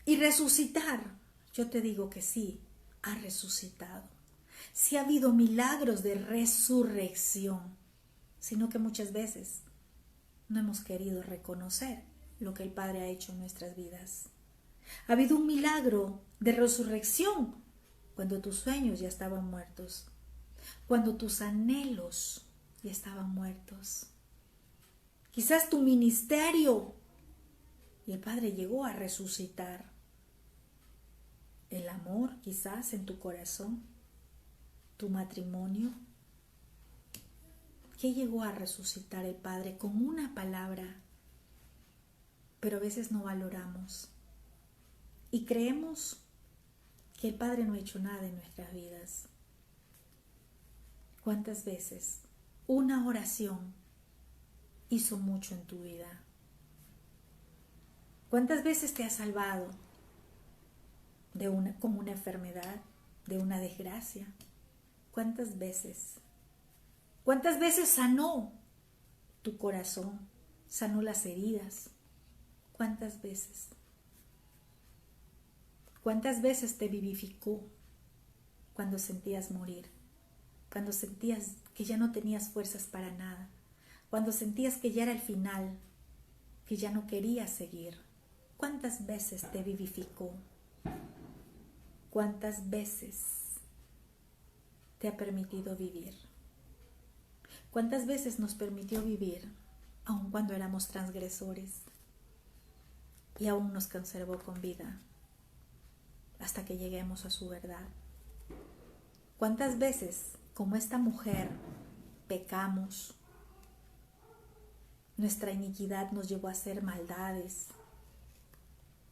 Y resucitar, yo te digo que sí, ha resucitado. Sí ha habido milagros de resurrección, sino que muchas veces no hemos querido reconocer lo que el Padre ha hecho en nuestras vidas. Ha habido un milagro de resurrección cuando tus sueños ya estaban muertos, cuando tus anhelos ya estaban muertos. Quizás tu ministerio, y el Padre llegó a resucitar. El amor quizás en tu corazón, tu matrimonio. ¿Qué llegó a resucitar el Padre con una palabra? Pero a veces no valoramos y creemos que el Padre no ha hecho nada en nuestras vidas. ¿Cuántas veces una oración hizo mucho en tu vida? ¿Cuántas veces te ha salvado con una enfermedad, de una desgracia? ¿Cuántas veces? ¿Cuántas veces sanó tu corazón? Sanó las heridas. ¿Cuántas veces? ¿Cuántas veces te vivificó cuando sentías morir? Cuando sentías que ya no tenías fuerzas para nada. Cuando sentías que ya era el final, que ya no querías seguir. ¿Cuántas veces te vivificó? ¿Cuántas veces te ha permitido vivir? ¿Cuántas veces nos permitió vivir, aun cuando éramos transgresores? Y aún nos conservó con vida, hasta que lleguemos a su verdad. ¿Cuántas veces, como esta mujer, pecamos? Nuestra iniquidad nos llevó a hacer maldades,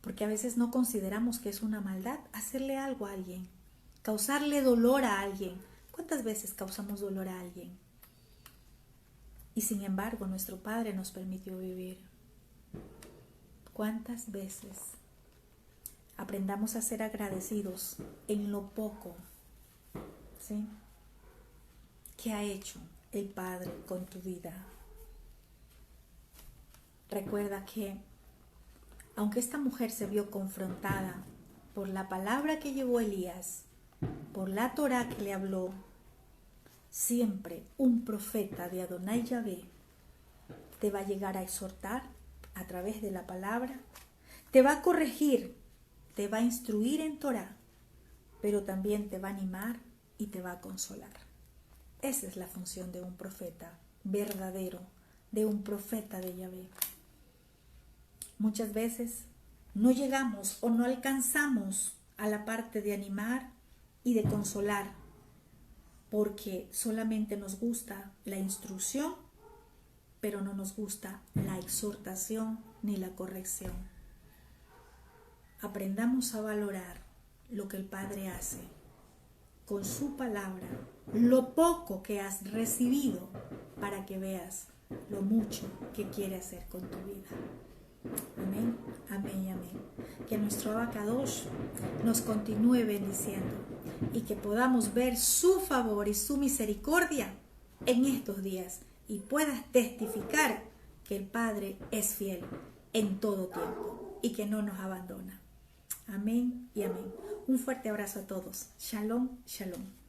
porque a veces no consideramos que es una maldad hacerle algo a alguien, causarle dolor a alguien. ¿Cuántas veces causamos dolor a alguien? Y sin embargo, nuestro Padre nos permitió vivir. ¿Cuántas veces? Aprendamos a ser agradecidos en lo poco, ¿sí?, ¿qué ha hecho el Padre con tu vida? Recuerda que, aunque esta mujer se vio confrontada por la palabra que llevó Elías, por la Torá que le habló, siempre un profeta de Adonai Yahvé te va a llegar a exhortar a través de la palabra, te va a corregir, te va a instruir en Torá, pero también te va a animar y te va a consolar. Esa es la función de un profeta verdadero, de un profeta de Yahvé. Muchas veces no llegamos o no alcanzamos a la parte de animar y de consolar, porque solamente nos gusta la instrucción, pero no nos gusta la exhortación ni la corrección. Aprendamos a valorar lo que el Padre hace con su palabra, lo poco que has recibido, para que veas lo mucho que quiere hacer con tu vida. Amén, amén y amén. Que nuestro Abacadosh nos continúe bendiciendo y que podamos ver su favor y su misericordia en estos días y puedas testificar que el Padre es fiel en todo tiempo y que no nos abandona. Amén y amén. Un fuerte abrazo a todos. Shalom, shalom.